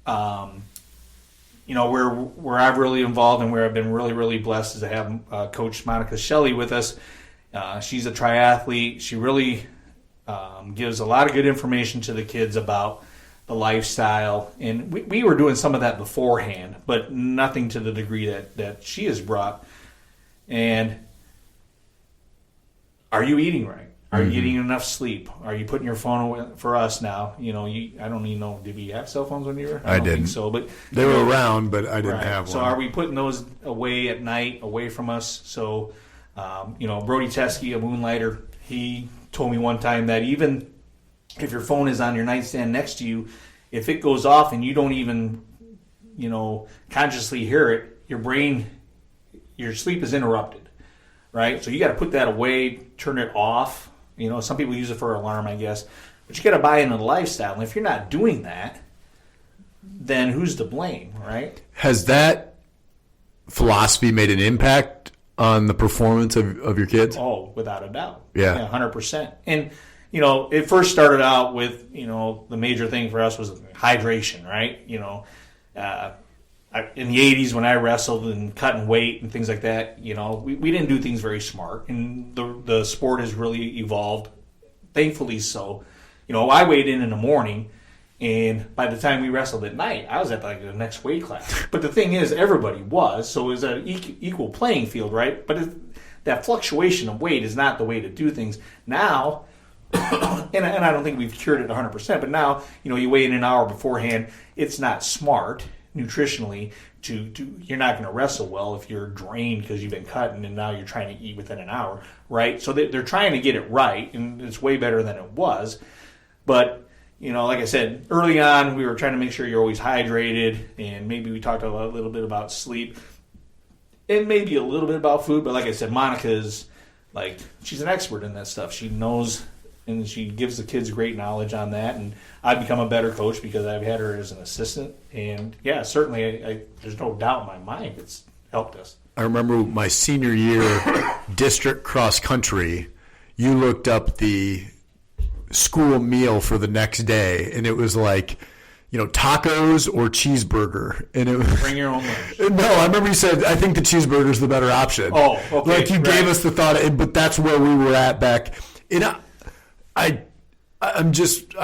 Where I've really involved and where I've been really, really blessed is to have Coach Monica Shelley with us. She's a triathlete. She really gives a lot of good information to the kids about the lifestyle. And we were doing some of that beforehand, but nothing to the degree that she has brought. And are you eating right? Are you getting enough sleep? Are you putting your phone away? For us now? I don't even know. Did we have cell phones when you were? I didn't think so, but they were around, but I didn't have one. So are we putting those away at night, away from us? So, Brody Teskey, a moonlighter, he told me one time that even if your phone is on your nightstand next to you, if it goes off and you don't even consciously hear it, your sleep is interrupted, right? So you got to put that away, turn it off. Some people use it for alarm, I guess. But you got to buy into the lifestyle. And if you're not doing that, then who's to blame, right? Has that philosophy made an impact on the performance of your kids? Oh, without a doubt. Yeah. 100%. And, it first started out with, the major thing for us was hydration, right? In the 80s when I wrestled and cutting weight and things like that, we didn't do things very smart. And the sport has really evolved, thankfully so. I weighed in the morning, and by the time we wrestled at night, I was at the next weight class. But the thing is, everybody was, so it was an equal playing field, right? But that fluctuation of weight is not the way to do things. Now, and I don't think we've cured it 100%, but now, you weigh in an hour beforehand. It's not smart nutritionally you're not going to wrestle well if you're drained because you've been cutting and now you're trying to eat within an hour, right? So they're trying to get it right, and it's way better than it was. But, like I said, early on, we were trying to make sure you're always hydrated, and maybe we talked a little bit about sleep and maybe a little bit about food. But like I said, Monica's she's an expert in that stuff. She knows, and she gives the kids great knowledge on that. And I've become a better coach because I've had her as an assistant. And, yeah, certainly there's no doubt in my mind it's helped us. I remember my senior year district cross country, you looked up the school meal for the next day, and it was tacos or cheeseburger, and it was, bring your own lunch. No, I remember you said I think the cheeseburger is the better option. Oh, okay. You gave us the thought, but that's where we were at back. And I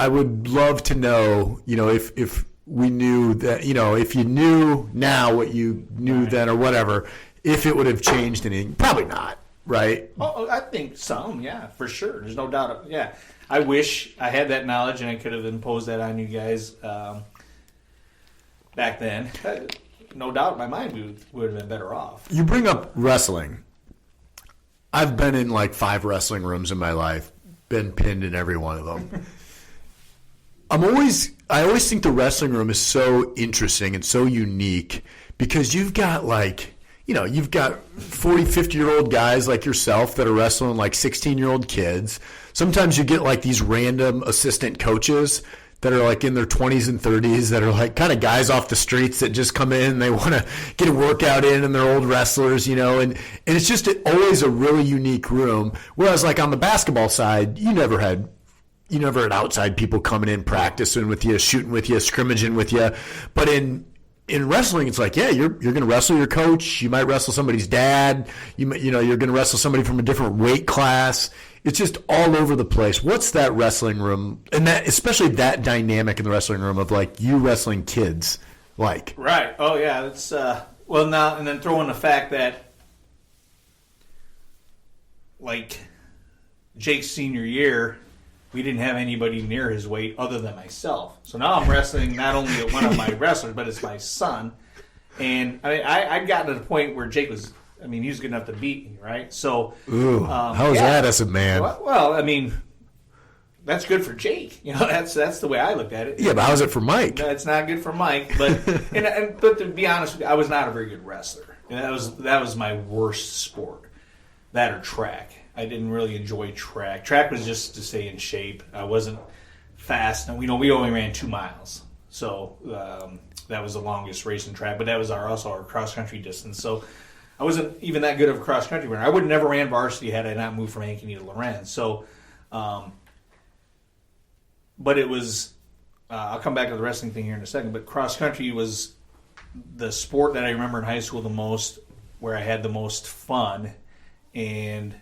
would love to know, if we knew that, if you knew now what you knew then or whatever, if it would have changed anything. Probably not, right? Oh, I think some, yeah, for sure. There's no doubt. Yeah. I wish I had that knowledge and I could have imposed that on you guys back then. No doubt in my mind we would have been better off. You bring up wrestling. I've been in 5 wrestling rooms in my life, been pinned in every one of them. I always think the wrestling room is so interesting and so unique because you've got you've got 40, 50-year-old guys like yourself that are wrestling 16-year-old kids. Sometimes you get these random assistant coaches that are in their 20s and 30s that are kind of guys off the streets that just come in and they want to get a workout in and they're old wrestlers, and it's just always a really unique room. Whereas on the basketball side, you never had outside people coming in, practicing with you, shooting with you, scrimmaging with you. But in wrestling, it's you're going to wrestle your coach. You might wrestle somebody's dad. You're going to wrestle somebody from a different weight class. It's just all over the place. What's that wrestling room, and that especially that dynamic in the wrestling room of you wrestling kids like? Right. Oh yeah. It's now and then throw in the fact that Jake's senior year, we didn't have anybody near his weight other than myself. So now I'm wrestling not only at one of my wrestlers, but it's my son. And I'd gotten to the point where Jake was, he was good enough to beat me, right? So, how is that as a man? Well, that's good for Jake. That's the way I looked at it. Yeah, but how's it for Mike? No, it's not good for Mike. But but to be honest with you, I was not a very good wrestler. And that was my worst sport. That or track. I didn't really enjoy track. Track was just to stay in shape. I wasn't fast. And we only ran 2 miles. So that was the longest race in track. But that was also our cross-country distance. So I wasn't even that good of a cross-country runner. I would have never ran varsity had I not moved from Ankeny to Lorenz. So, but it was, I'll come back to the wrestling thing here in a second, but cross-country was the sport that I remember in high school the most, where I had the most fun. And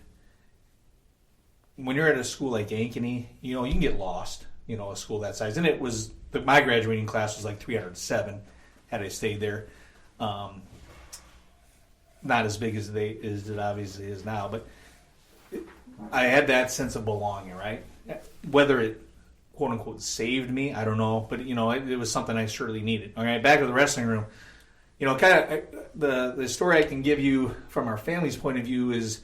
when you're at a school like Ankeny, you can get lost, a school that size. And it was, my graduating class was 307 had I stayed there. Not as big as it obviously is now, but I had that sense of belonging, right? Whether it, quote unquote, saved me, I don't know, but it was something I certainly needed. All right, back to the wrestling room. The story I can give you from our family's point of view is,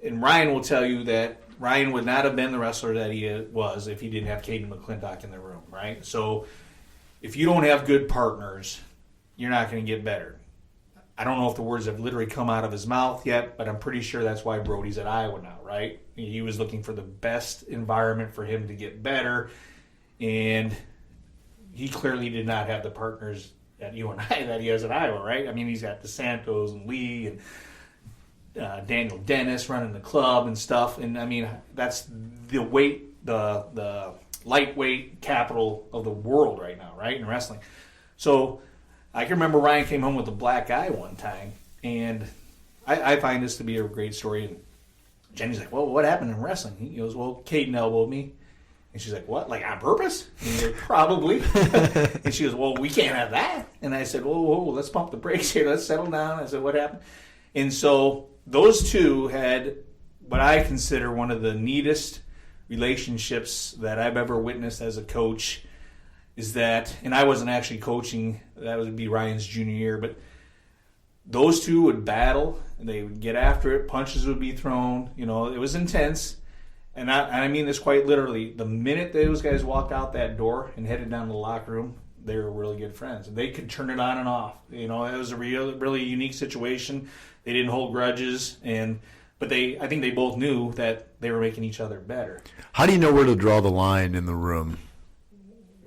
and Ryan will tell you that Ryan would not have been the wrestler that he was if he didn't have Caden McClintock in the room, right? So if you don't have good partners, you're not going to get better. I don't know if the words have literally come out of his mouth yet, but I'm pretty sure that's why Brody's at Iowa now, right? He was looking for the best environment for him to get better, and he clearly did not have the partners at UNI that he has at Iowa, right? I mean, he's got DeSantos and Lee and Daniel Dennis running the club and stuff, and I mean, that's the lightweight capital of the world right now, right, in wrestling. So I can remember Ryan came home with a black eye one time, and I find this to be a great story. And Jenny's like, well, what happened in wrestling? He goes, well, Caden elbowed me. And she's like, what, like on purpose? And he's like, probably. And she goes, well, we can't have that. And I said, whoa, let's pump the brakes here. Let's settle down. I said, what happened? And so those two had what I consider one of the neatest relationships that I've ever witnessed as a coach. Is that, and I wasn't actually coaching, that would be Ryan's junior year, but those two would battle, and they would get after it, punches would be thrown, it was intense, and I mean this quite literally. The minute those guys walked out that door and headed down to the locker room, they were really good friends, and they could turn it on and off. It was a really unique situation. They didn't hold grudges, but I think they both knew that they were making each other better. How do you know where to draw the line in the room?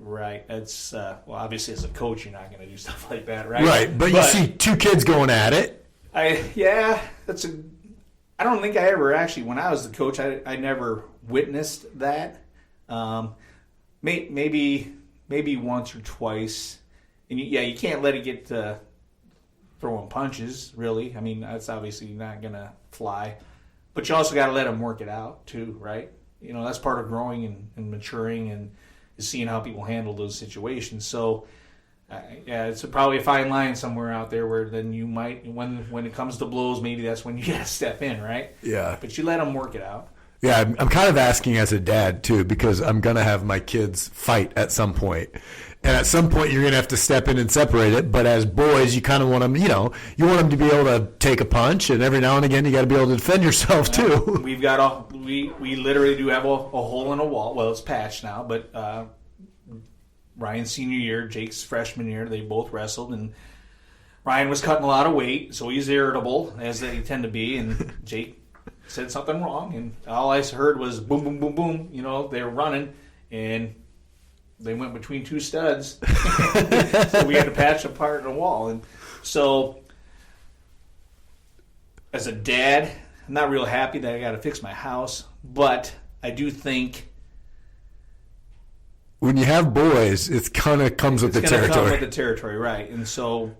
Right. It's obviously as a coach, you're not going to do stuff like that, right? Right. But you see two kids going at it. I don't think I ever actually, when I was the coach, I never witnessed that. Maybe once or twice. And you can't let it get to throwing punches, really. I mean, that's obviously not going to fly. But you also got to let them work it out too, right? That's part of growing and maturing and is seeing how people handle those situations. So, it's probably a fine line somewhere out there where then you might, when it comes to blows, maybe that's when you got to step in, right? Yeah. But you let them work it out. Yeah, I'm kind of asking as a dad, too, because I'm going to have my kids fight at some point. And at some point, you're going to have to step in and separate it. But as boys, you kind of want them, you want them to be able to take a punch. And every now and again, you got to be able to defend yourself, too. We've got we literally do have a hole in a wall. Well, it's patched now. But Ryan's senior year, Jake's freshman year, they both wrestled. And Ryan was cutting a lot of weight, so he's irritable, as they tend to be. And Jake said something wrong. And all I heard was boom, boom, boom, boom. They were running. And they went between two studs, so we had to patch apart in a wall. And so, as a dad, I'm not real happy that I got to fix my house, but I do think when you have boys, it kind of comes with the territory. Come with the territory, right? And so,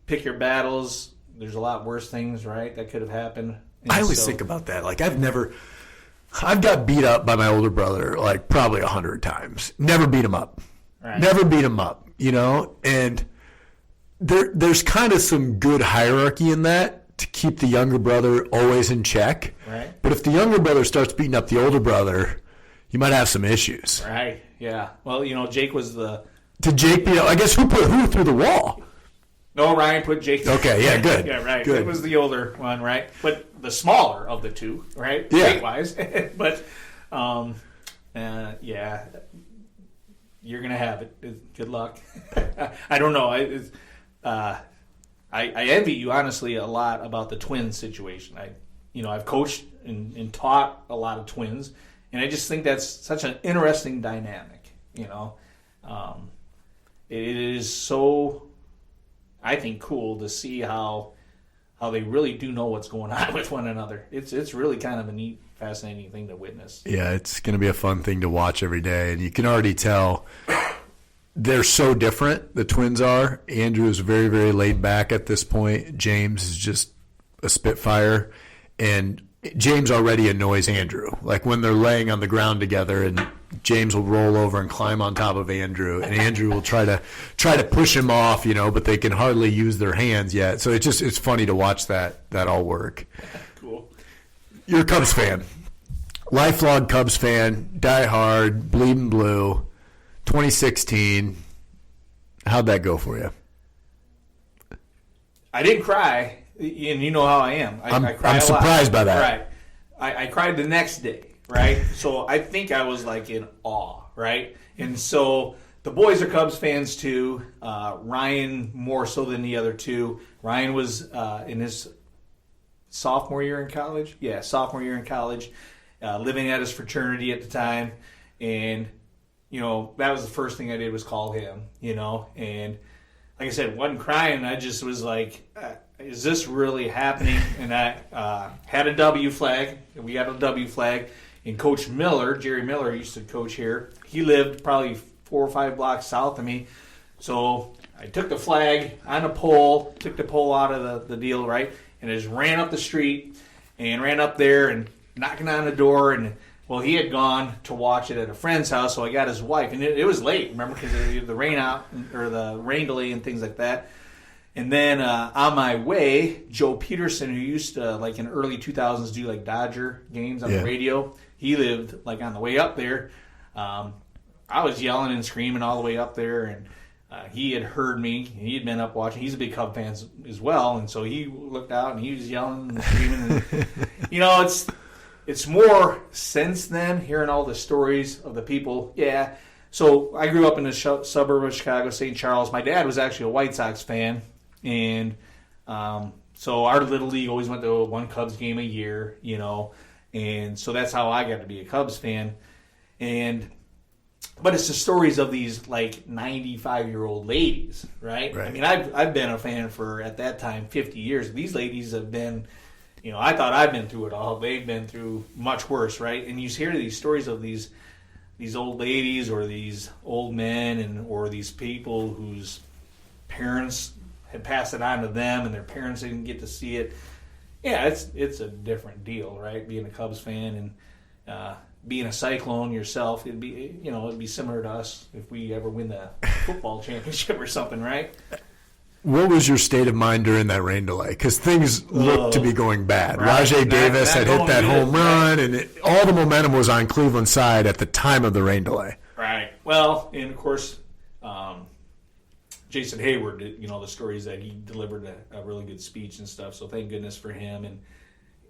pick your battles. There's a lot worse things, right, that could have happened. And I always think about that. Like I've got beat up by my older brother like probably 100 times. Never beat him up. Right. Never beat him up, And there's kind of some good hierarchy in that to keep the younger brother always in check. Right. But if the younger brother starts beating up the older brother, you might have some issues. Right. Yeah. Well, Jake was the. Did Jake beat up? I guess who put who through the wall? No, Ryan put Jake. Okay, yeah, good. Yeah, right. Good. It was the older one, right? But the smaller of the two, right? Yeah. Weight-wise. But, yeah, you're going to have it. Good luck. I don't know. I envy you, honestly, a lot about the twins situation. I've coached and taught a lot of twins, and I just think that's such an interesting dynamic, It is so, I think, cool to see how they really do know what's going on with one another. It's really kind of a neat, fascinating thing to witness. Yeah, it's going to be a fun thing to watch every day, and you can already tell they're so different. The twins are. Andrew is very, very laid back at this point. James is just a spitfire, and James already annoys Andrew. Like when they're laying on the ground together, and James will roll over and climb on top of Andrew, and Andrew will try to push him off, but they can hardly use their hands yet. So it's funny to watch that all work. Cool. You're a Cubs fan, lifelong Cubs fan, die hard, bleeding blue. 2016. How'd that go for you? I didn't cry, and you know how I am. I cry I'm a surprised lot. by that. Right. I cried the next day. Right? So I think I was like in awe, right? And so the boys are Cubs fans too. Ryan more so than the other two. Ryan was in his sophomore year in college. Yeah, sophomore year in college, living at his fraternity at the time. And, that was the first thing I did was call him, And like I said, wasn't crying. I just was like, is this really happening? And I had a W flag. We got a W flag. And Coach Miller, Jerry Miller, used to coach here. He lived probably 4 or 5 blocks south of me. So I took the flag on a pole, took the pole out of the deal, right? And I just ran up the street and ran up there and knocking on the door. And, well, he had gone to watch it at a friend's house, so I got his wife. And it was late, remember, because of the rain out or the rain delay and things like that. And then on my way, Joe Peterson, who used to, like in early 2000s, do like Dodger games on the radio, he lived like on the way up there. I was yelling and screaming all the way up there, and he had heard me. He had been up watching. He's a big Cub fan as well, and so he looked out and he was yelling and screaming. And, it's more since then hearing all the stories of the people. Yeah. So I grew up in the suburb of Chicago, St. Charles. My dad was actually a White Sox fan, and so our little league always went to one Cubs game a year, and so that's how I got to be a Cubs fan. But it's the stories of these like 95-year-old ladies, right? I mean, I've been a fan for at that time 50 years. These ladies have been, I thought I'd been through it all. They've been through much worse, right? And you hear these stories of these old ladies or these old men or these people whose parents had passed it on to them and their parents didn't get to see it. Yeah, it's a different deal, right? Being a Cubs fan and being a Cyclone yourself, it'd be similar to us if we ever win the football championship or something, right? What was your state of mind during that rain delay? Because things looked to be going bad. Right. Rajay Davis had hit that home run, and all the momentum was on Cleveland's side at the time of the rain delay. Right. Well, and of course, Jason Hayward, the stories that he delivered a really good speech and stuff. So thank goodness for him, and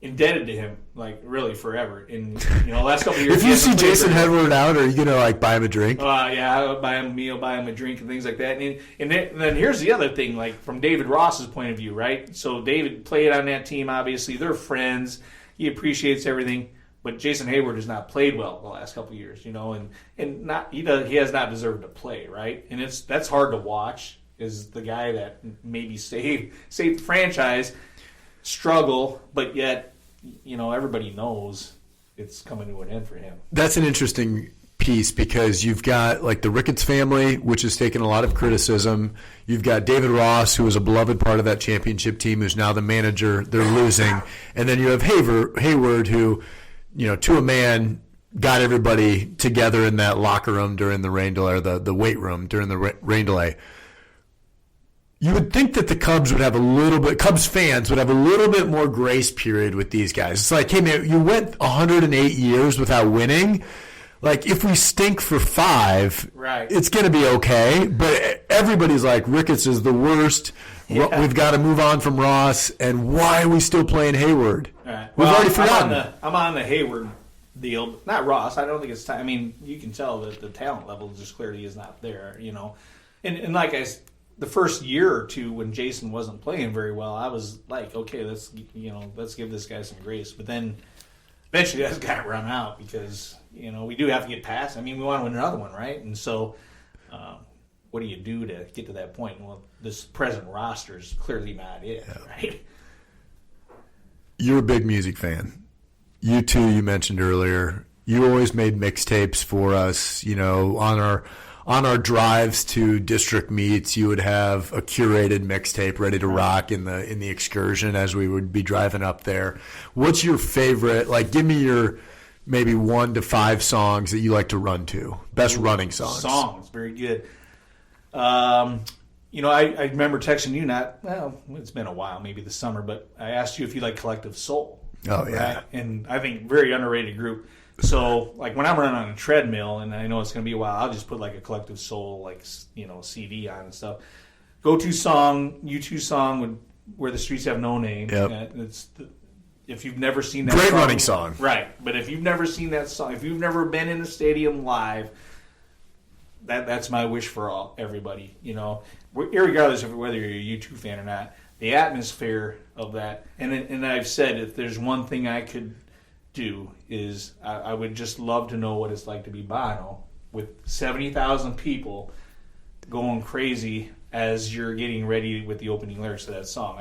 indebted to him like really forever. In last couple of years, if you see Jason Hayward out, are you gonna buy him a drink? Yeah, I would buy him a meal, buy him a drink, and things like that. And then here's the other thing, like from David Ross's point of view, right? So David played on that team. Obviously, they're friends. He appreciates everything. But Jason Hayward has not played well the last couple of years, and he has not deserved to play, right? And that's hard to watch. Is the guy that maybe saved the franchise struggle, but yet everybody knows it's coming to an end for him. That's an interesting piece because you've got like the Ricketts family, which has taken a lot of criticism. You've got David Ross, who was a beloved part of that championship team, who's now the manager. They're losing, and then you have Hayward, who, to a man, got everybody together in that locker room during the rain delay, or the weight room during the rain delay. You would think that the Cubs fans would have a little bit more grace period with these guys. It's like, hey man, you went 108 years without winning. Like, if we stink for 5, right, it's going to be okay. But everybody's like, Ricketts is the worst. Yeah. We've got to move on from Ross. And why are we still playing Hayward? Right. We've already forgotten. I'm on the Hayward deal. Not Ross. I don't think it's time. I mean, you can tell that the talent level just clearly is not there, And like the first year or two when Jason wasn't playing very well, I was like, okay, let's give this guy some grace. But then eventually that's got to run out because, we do have to get past. I mean, we want to win another one, right? And so what do you do to get to that point? Well, this present roster is clearly not it, right? You're a big music fan. You too, you mentioned earlier, you always made mixtapes for us, on our drives to district meets. You would have a curated mixtape ready to rock in the excursion as we would be driving up there. What's your favorite? Like, give me your maybe 1 to 5 songs that you like to run to. Best running songs. Songs, very good. I remember texting you it's been a while, maybe this summer, but I asked you if you like Collective Soul. Oh, yeah. Right? And I think very underrated group. So, like, when I'm running on a treadmill and I know it's going to be a while, I'll just put, like, a Collective Soul, CD on and stuff. Go-to song, U2 song, Where the Streets Have No Name. Yep. If you've never seen that Great song. running song. Right. But if you've never seen that song, if you've never been in a stadium live, that's my wish for everybody. You know, irregardless of whether you're a U2 fan or not, the atmosphere of that. And I've said, if there's one thing I could do, is I would just love to know what it's like to be Bono with 70,000 people going crazy as you're getting ready with the opening lyrics of that song.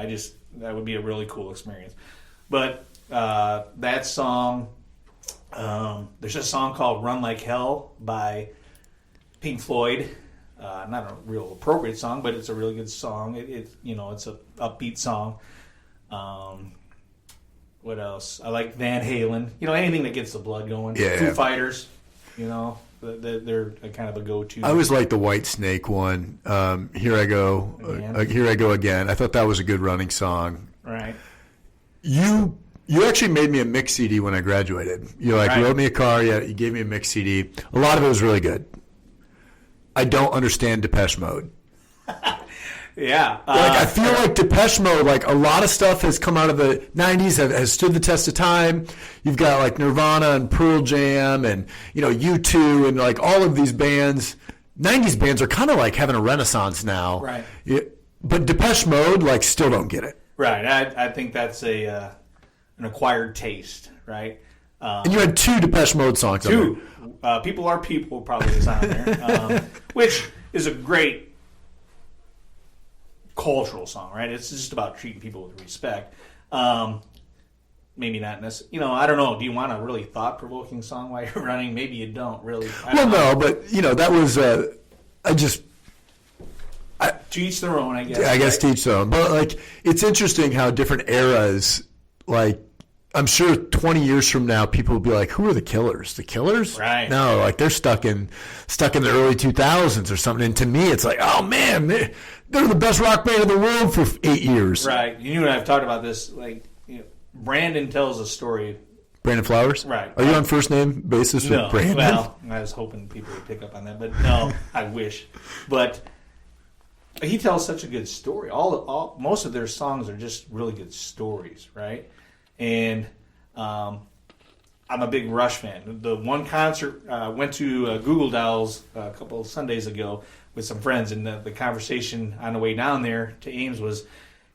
That would be a really cool experience. But that song, there's a song called "Run Like Hell" by Pink Floyd. Not a real appropriate song, but it's a really good song. It's a upbeat song. What else? I like Van Halen. Anything that gets the blood going. Yeah. Foo Fighters. They're kind of a go-to. I always like the White Snake one. Here I go, here I go again. I thought that was a good running song. Right. You actually made me a mix CD when I graduated. You wrote me a card. Yeah, you gave me a mix CD. A lot of it was really good. I don't understand Depeche Mode. Yeah. I feel like Depeche Mode, a lot of stuff has come out of the 90s, has stood the test of time. You've got Nirvana and Pearl Jam and, U2 and all of these bands. 90s bands are kind of having a renaissance now. Right. But Depeche Mode, still don't get it. Right. I think that's an acquired taste, right? And you had 2 Depeche Mode songs on there. 2. People Are People probably is on there, which is a great cultural song, right? It's just about treating people with respect. Maybe not necessarily. I don't know. Do you want a really thought-provoking song while you're running? Maybe you don't really. No, but that was. To each their own, I guess. I guess to each their own. But it's interesting how different eras. I'm sure 20 years from now, people will be like, "Who are the Killers? The Killers?" Right. No, they're stuck in the early 2000s or something. And to me, it's oh man, they're the best rock band in the world for 8 years. Right. You and I have talked about this. Brandon tells a story. Brandon Flowers? Right. Are you on first name basis with Brandon? Well, I was hoping people would pick up on that, but no, I wish. But he tells such a good story. Most of their songs are just really good stories, right? And I'm a big Rush fan. The one concert, went to Google Dolls a couple of Sundays ago with some friends, and the conversation on the way down there to Ames was,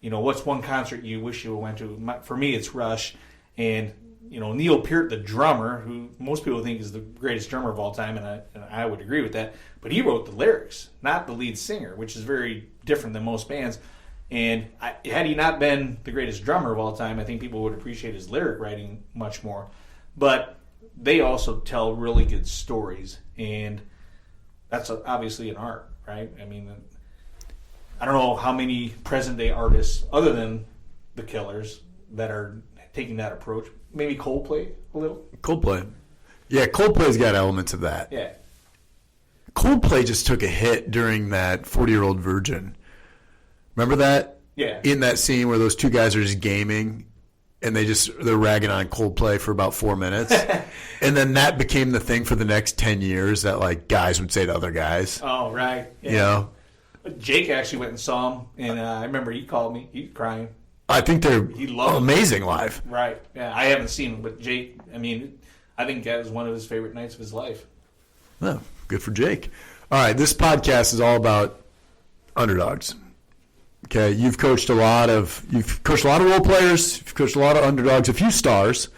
what's one concert you wish you went to? For me, it's Rush. And, Neil Peart, the drummer, who most people think is the greatest drummer of all time, and I would agree with that, but he wrote the lyrics, not the lead singer, which is very different than most bands. And had he not been the greatest drummer of all time, I think people would appreciate his lyric writing much more. But they also tell really good stories, and that's obviously an art, right? I mean, I don't know how many present-day artists, other than the Killers, that are taking that approach. Maybe Coldplay a little? Coldplay. Yeah, Coldplay's got elements of that. Yeah. Coldplay just took a hit during that 40-Year-Old Virgin. Remember that? Yeah. In that scene where those 2 guys are just gaming and they're ragging on Coldplay for about 4 minutes. And then that became the thing for the next 10 years that guys would say to other guys. Oh, right. Yeah. Jake actually went and saw him, and I remember he called me. He was crying. I think they're loved amazing live. Right. Yeah, I haven't seen him, but Jake, I think that was one of his favorite nights of his life. Oh, good for Jake. All right, this podcast is all about underdogs. Okay, you've coached a lot of role players, you've coached a lot of underdogs, a few stars.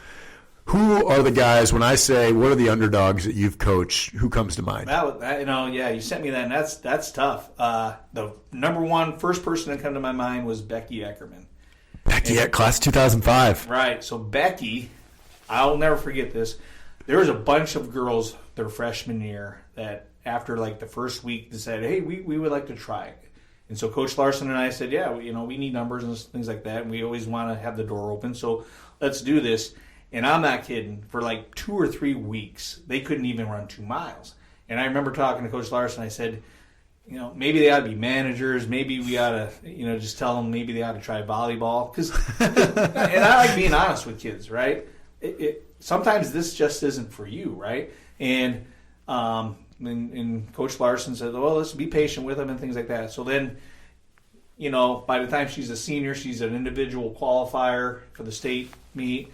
Who are the guys, when I say what are the underdogs that you've coached, who comes to mind? You sent me that, and that's tough. The number one first person that come to my mind was Becky Eckerman. Becky at class 2005. Right. So Becky, I'll never forget this. There was a bunch of girls their freshman year that after the first week decided, hey, we would like to try it. And so Coach Larson and I said, yeah, we need numbers and things like that, and we always want to have the door open, so let's do this. And I'm not kidding. For 2 or 3 weeks, they couldn't even run 2 miles. And I remember talking to Coach Larson. I said, maybe they ought to be managers. Maybe we ought to, just tell them maybe they ought to try volleyball. And I like being honest with kids, right? Sometimes this just isn't for you, right? And Coach Larson said, well, let's be patient with them and things like that. So then, by the time she's a senior, she's an individual qualifier for the state meet.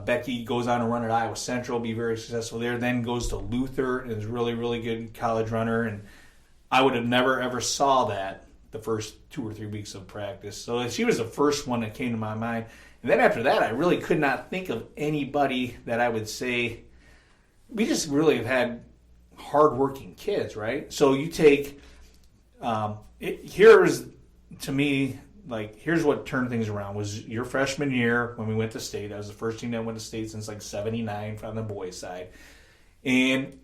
Becky goes on to run at Iowa Central, be very successful there, then goes to Luther and is really, really good college runner. And I would have never, ever saw that the first 2 or 3 weeks of practice. So she was the first one that came to my mind. And then after that, I really could not think of anybody that I would say, we just really have had hardworking kids, right? So you take, here's, to me, like, here's what turned things around was your freshman year when we went to state. I was the first team that went to state since like 79 on the boys' side. And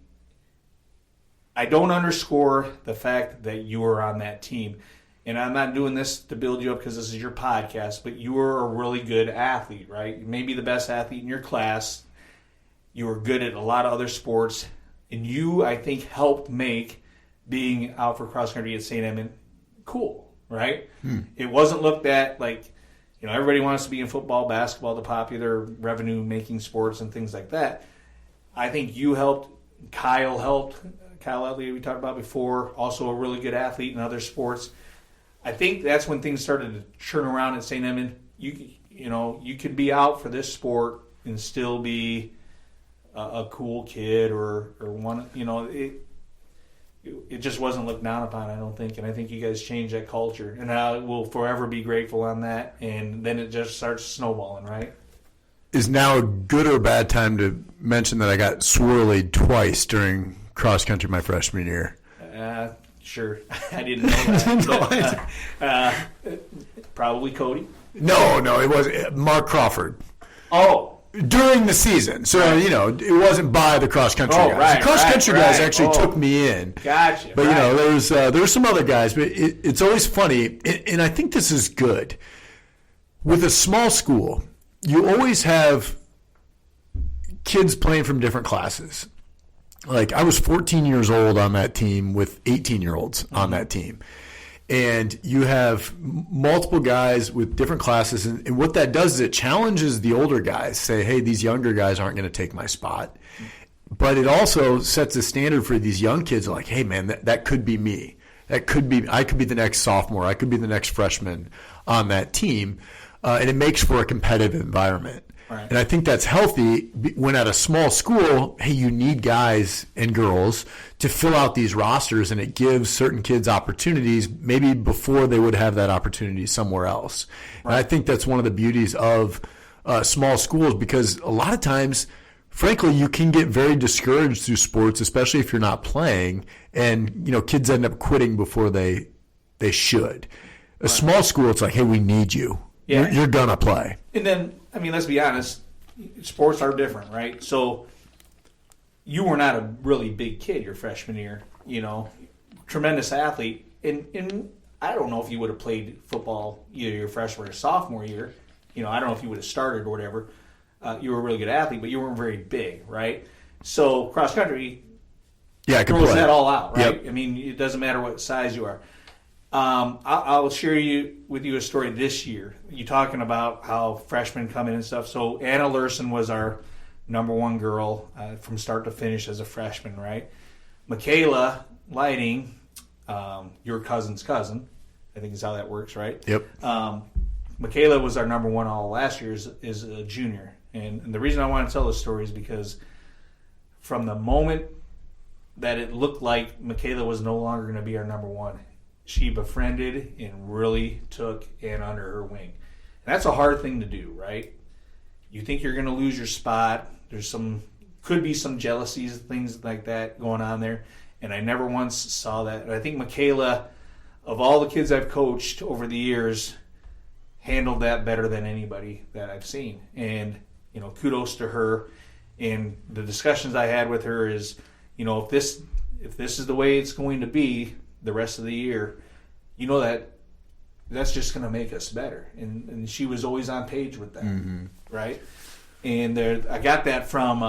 I don't underscore the fact that you were on that team. And I'm not doing this to build you up because this is your podcast, but you were a really good athlete, right? Maybe the best athlete in your class. You were good at a lot of other sports. And you, I think, helped make being out for cross country at St. Edmond cool. Right? It wasn't looked at like, everybody wants to be in football, basketball, the popular revenue-making sports and things like that. I think you helped. Kyle Elliott, we talked about before, also a really good athlete in other sports. I think that's when things started to churn around at St. Edmond. You could be out for this sport and still be a cool kid or one, it just wasn't looked down upon, I don't think. And I think you guys changed that culture. And I will forever be grateful on that. And then it just starts snowballing, right? Is now a good or bad time to mention that I got swirlied twice during cross country my freshman year? Sure. I didn't know that. Probably Cody. No, it wasn't. Mark Crawford. Oh. During the season. So, it wasn't by the cross-country guys. Right, the cross-country guys actually took me in. Gotcha. But, there were some other guys. But it's always funny, and I think this is good. With a small school, you always have kids playing from different classes. Like, I was 14 years old on that team with 18-year-olds on that team. And you have multiple guys with different classes. And what that does is it challenges the older guys. Say, hey, these younger guys aren't going to take my spot. But it also sets a standard for these young kids. Like, hey, man, that could be me. I could be the next sophomore. I could be the next freshman on that team. And it makes for a competitive environment. Right. And I think that's healthy when at a small school, hey, you need guys and girls to fill out these rosters, and it gives certain kids opportunities maybe before they would have that opportunity somewhere else. Right. And I think that's one of the beauties of small schools, because a lot of times, frankly, you can get very discouraged through sports, especially if you're not playing, and kids end up quitting before they should. A small school, it's like, hey, we need you. Yeah. You're going to play. And then, let's be honest, sports are different, right? So you were not a really big kid your freshman year, tremendous athlete. And I don't know if you would have played football either your freshman or sophomore year. I don't know if you would have started or whatever. You were a really good athlete, but you weren't very big, right? So cross country throws that all out, right? Yep. It doesn't matter what size you are. I'll share with you a story this year. You talking about how freshmen come in and stuff. So Anna Lurson was our number one girl from start to finish as a freshman, right? Michaela Lighting, your cousin's cousin, I think is how that works, right? Yep. Michaela was our number one all last year is a junior. And the reason I want to tell this story is because from the moment that it looked like Michaela was no longer going to be our number one, she befriended and really took Ann under her wing. And that's a hard thing to do, right? You think you're going to lose your spot. Could be some jealousies, things like that going on there. And I never once saw that. And I think Michaela, of all the kids I've coached over the years, handled that better than anybody that I've seen. And, kudos to her. And the discussions I had with her is, if this is the way it's going to be the rest of the year, that's just going to make us better. And she was always on page with that, right? And I got that from,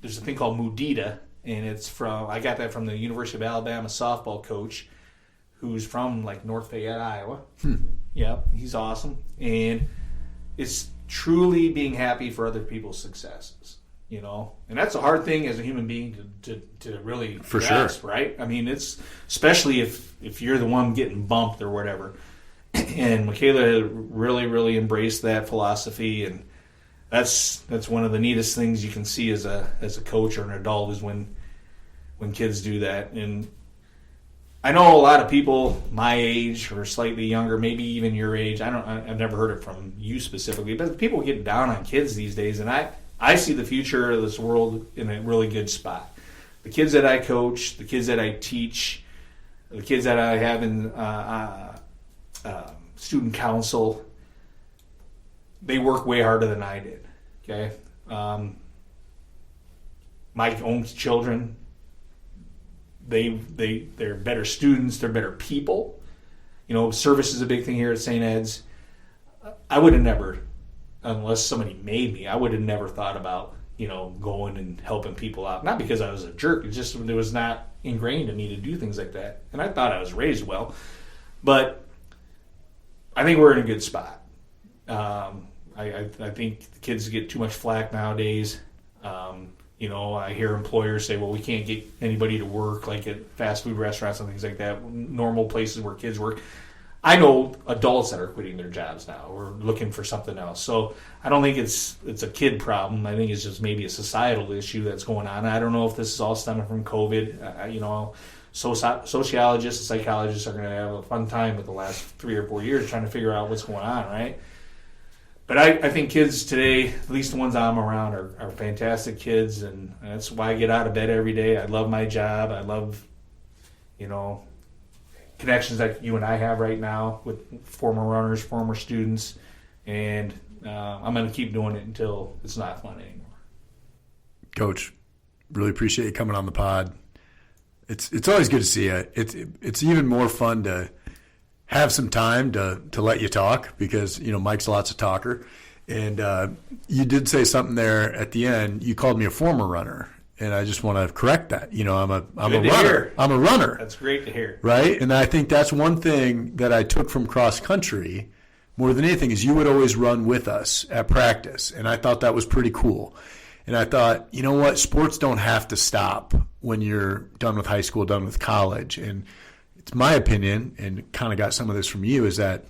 there's a thing called Mudita, and I got that from the University of Alabama softball coach, who's from like North Fayette, Iowa. Yeah, he's awesome. And it's truly being happy for other people's successes. And that's a hard thing as a human being to really grasp, sure. Right? It's especially if you're the one getting bumped or whatever. And Michaela really, really embraced that philosophy, and that's one of the neatest things you can see as a coach or an adult is when kids do that. And I know a lot of people my age or slightly younger, maybe even your age. I've never heard it from you specifically, but people get down on kids these days, and I see the future of this world in a really good spot. The kids that I coach, the kids that I teach, the kids that I have in student council, they work way harder than I did. Okay, my own children, they're better students, they're better people. Service is a big thing here at St. Ed's. I would have never, unless somebody made me, I would have never thought about going and helping people out. Not because I was a jerk, it's just it was not ingrained in me to do things like that. And I thought I was raised well, but I think we're in a good spot. I think the kids get too much flack nowadays. I hear employers say, well, we can't get anybody to work like at fast food restaurants and things like that, normal places where kids work. I know adults that are quitting their jobs now or looking for something else. So I don't think it's a kid problem. I think it's just maybe a societal issue that's going on. I don't know if this is all stemming from COVID. Sociologists and psychologists are going to have a fun time with the last 3 or 4 years trying to figure out what's going on, right? But I think kids today, at least the ones I'm around, are fantastic kids, and that's why I get out of bed every day. I love my job. I love, connections that you and I have right now with former runners, former students, and I'm going to keep doing it until it's not fun anymore. Coach, really appreciate you coming on the pod. It's always good to see you. It's even more fun to have some time to let you talk because, Mike's lots of talker. And you did say something there at the end. You called me a former runner. And I just want to correct that. I'm a runner. I'm a runner. That's great to hear. Right? And I think that's one thing that I took from cross country more than anything is you would always run with us at practice. And I thought that was pretty cool. And I thought, you know what? Sports don't have to stop when you're done with high school, done with college. And it's my opinion, and kind of got some of this from you, is that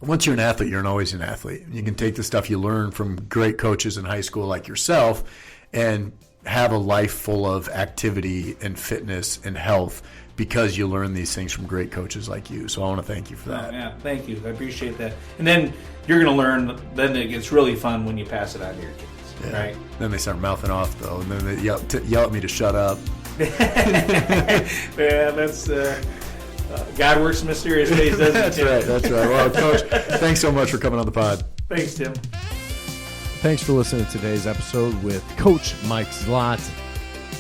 once you're an athlete, you're always an athlete. You can take the stuff you learn from great coaches in high school like yourself and have a life full of activity and fitness and health because you learn these things from great coaches like you. So I want to thank you for that. Yeah, thank you. I appreciate that. And then you're going to learn, then it gets really fun when you pass it on to your kids, right? Then they start mouthing off, though, and then they yell at me to shut up. Yeah, that's... God works in mysterious ways, doesn't he? That's right. Well, Coach, thanks so much for coming on the pod. Thanks, Tim. Thanks for listening to today's episode with Coach Mike Szalat.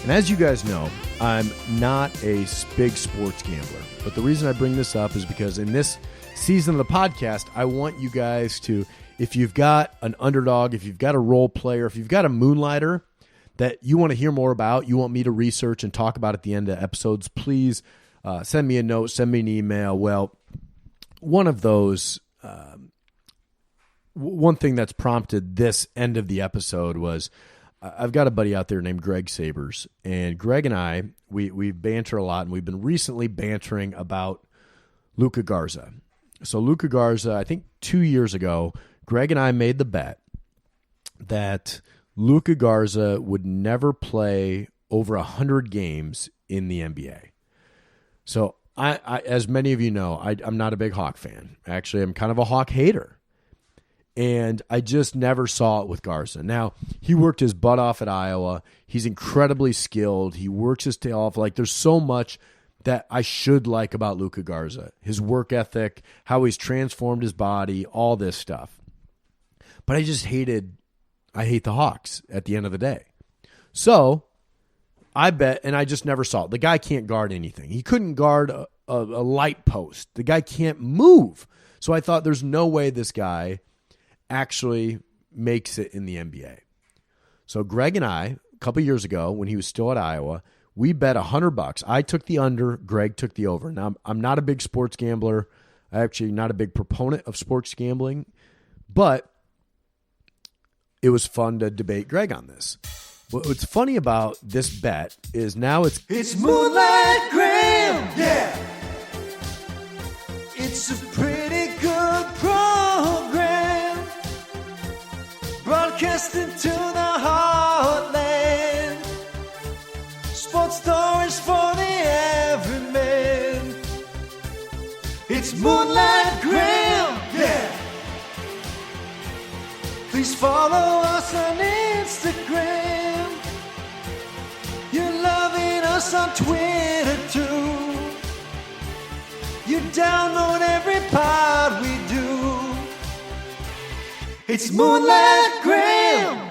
And as you guys know, I'm not a big sports gambler. But the reason I bring this up is because in this season of the podcast, I want you guys to, if you've got an underdog, if you've got a role player, if you've got a moonlighter that you want to hear more about, you want me to research and talk about at the end of episodes, please send me a note, send me an email. Well, one of those, one thing that's prompted this end of the episode was I've got a buddy out there named Greg Sabers, and Greg and I, we banter a lot, and we've been recently bantering about Luka Garza. So Luka Garza, I think 2 years ago, Greg and I made the bet that Luka Garza would never play over 100 games in the NBA. So, I as many of you know, I'm not a big Hawk fan. Actually, I'm kind of a Hawk hater. And I just never saw it with Garza. Now, he worked his butt off at Iowa. He's incredibly skilled. He works his tail off. Like, there's so much that I should like about Luka Garza. His work ethic, how he's transformed his body, all this stuff. But I hate the Hawks at the end of the day. So, I bet, and I just never saw it. The guy can't guard anything. He couldn't guard a light post. The guy can't move. So I thought there's no way this guy actually makes it in the NBA. So Greg and I, a couple years ago, when he was still at Iowa, we bet $100. I took the under. Greg took the over. Now, I'm not a big sports gambler. I'm actually not a big proponent of sports gambling. But it was fun to debate Greg on this. What's funny about this bet is now it's Moonlight Graham, yeah. It's a pretty good program. Broadcast destined to the heartland. Sports stories for the everyman. It's Moonlight Graham, yeah. Please follow us on Instagram. You're loving us on Twitter too. You download every pod we do. It's Moonlight Graham.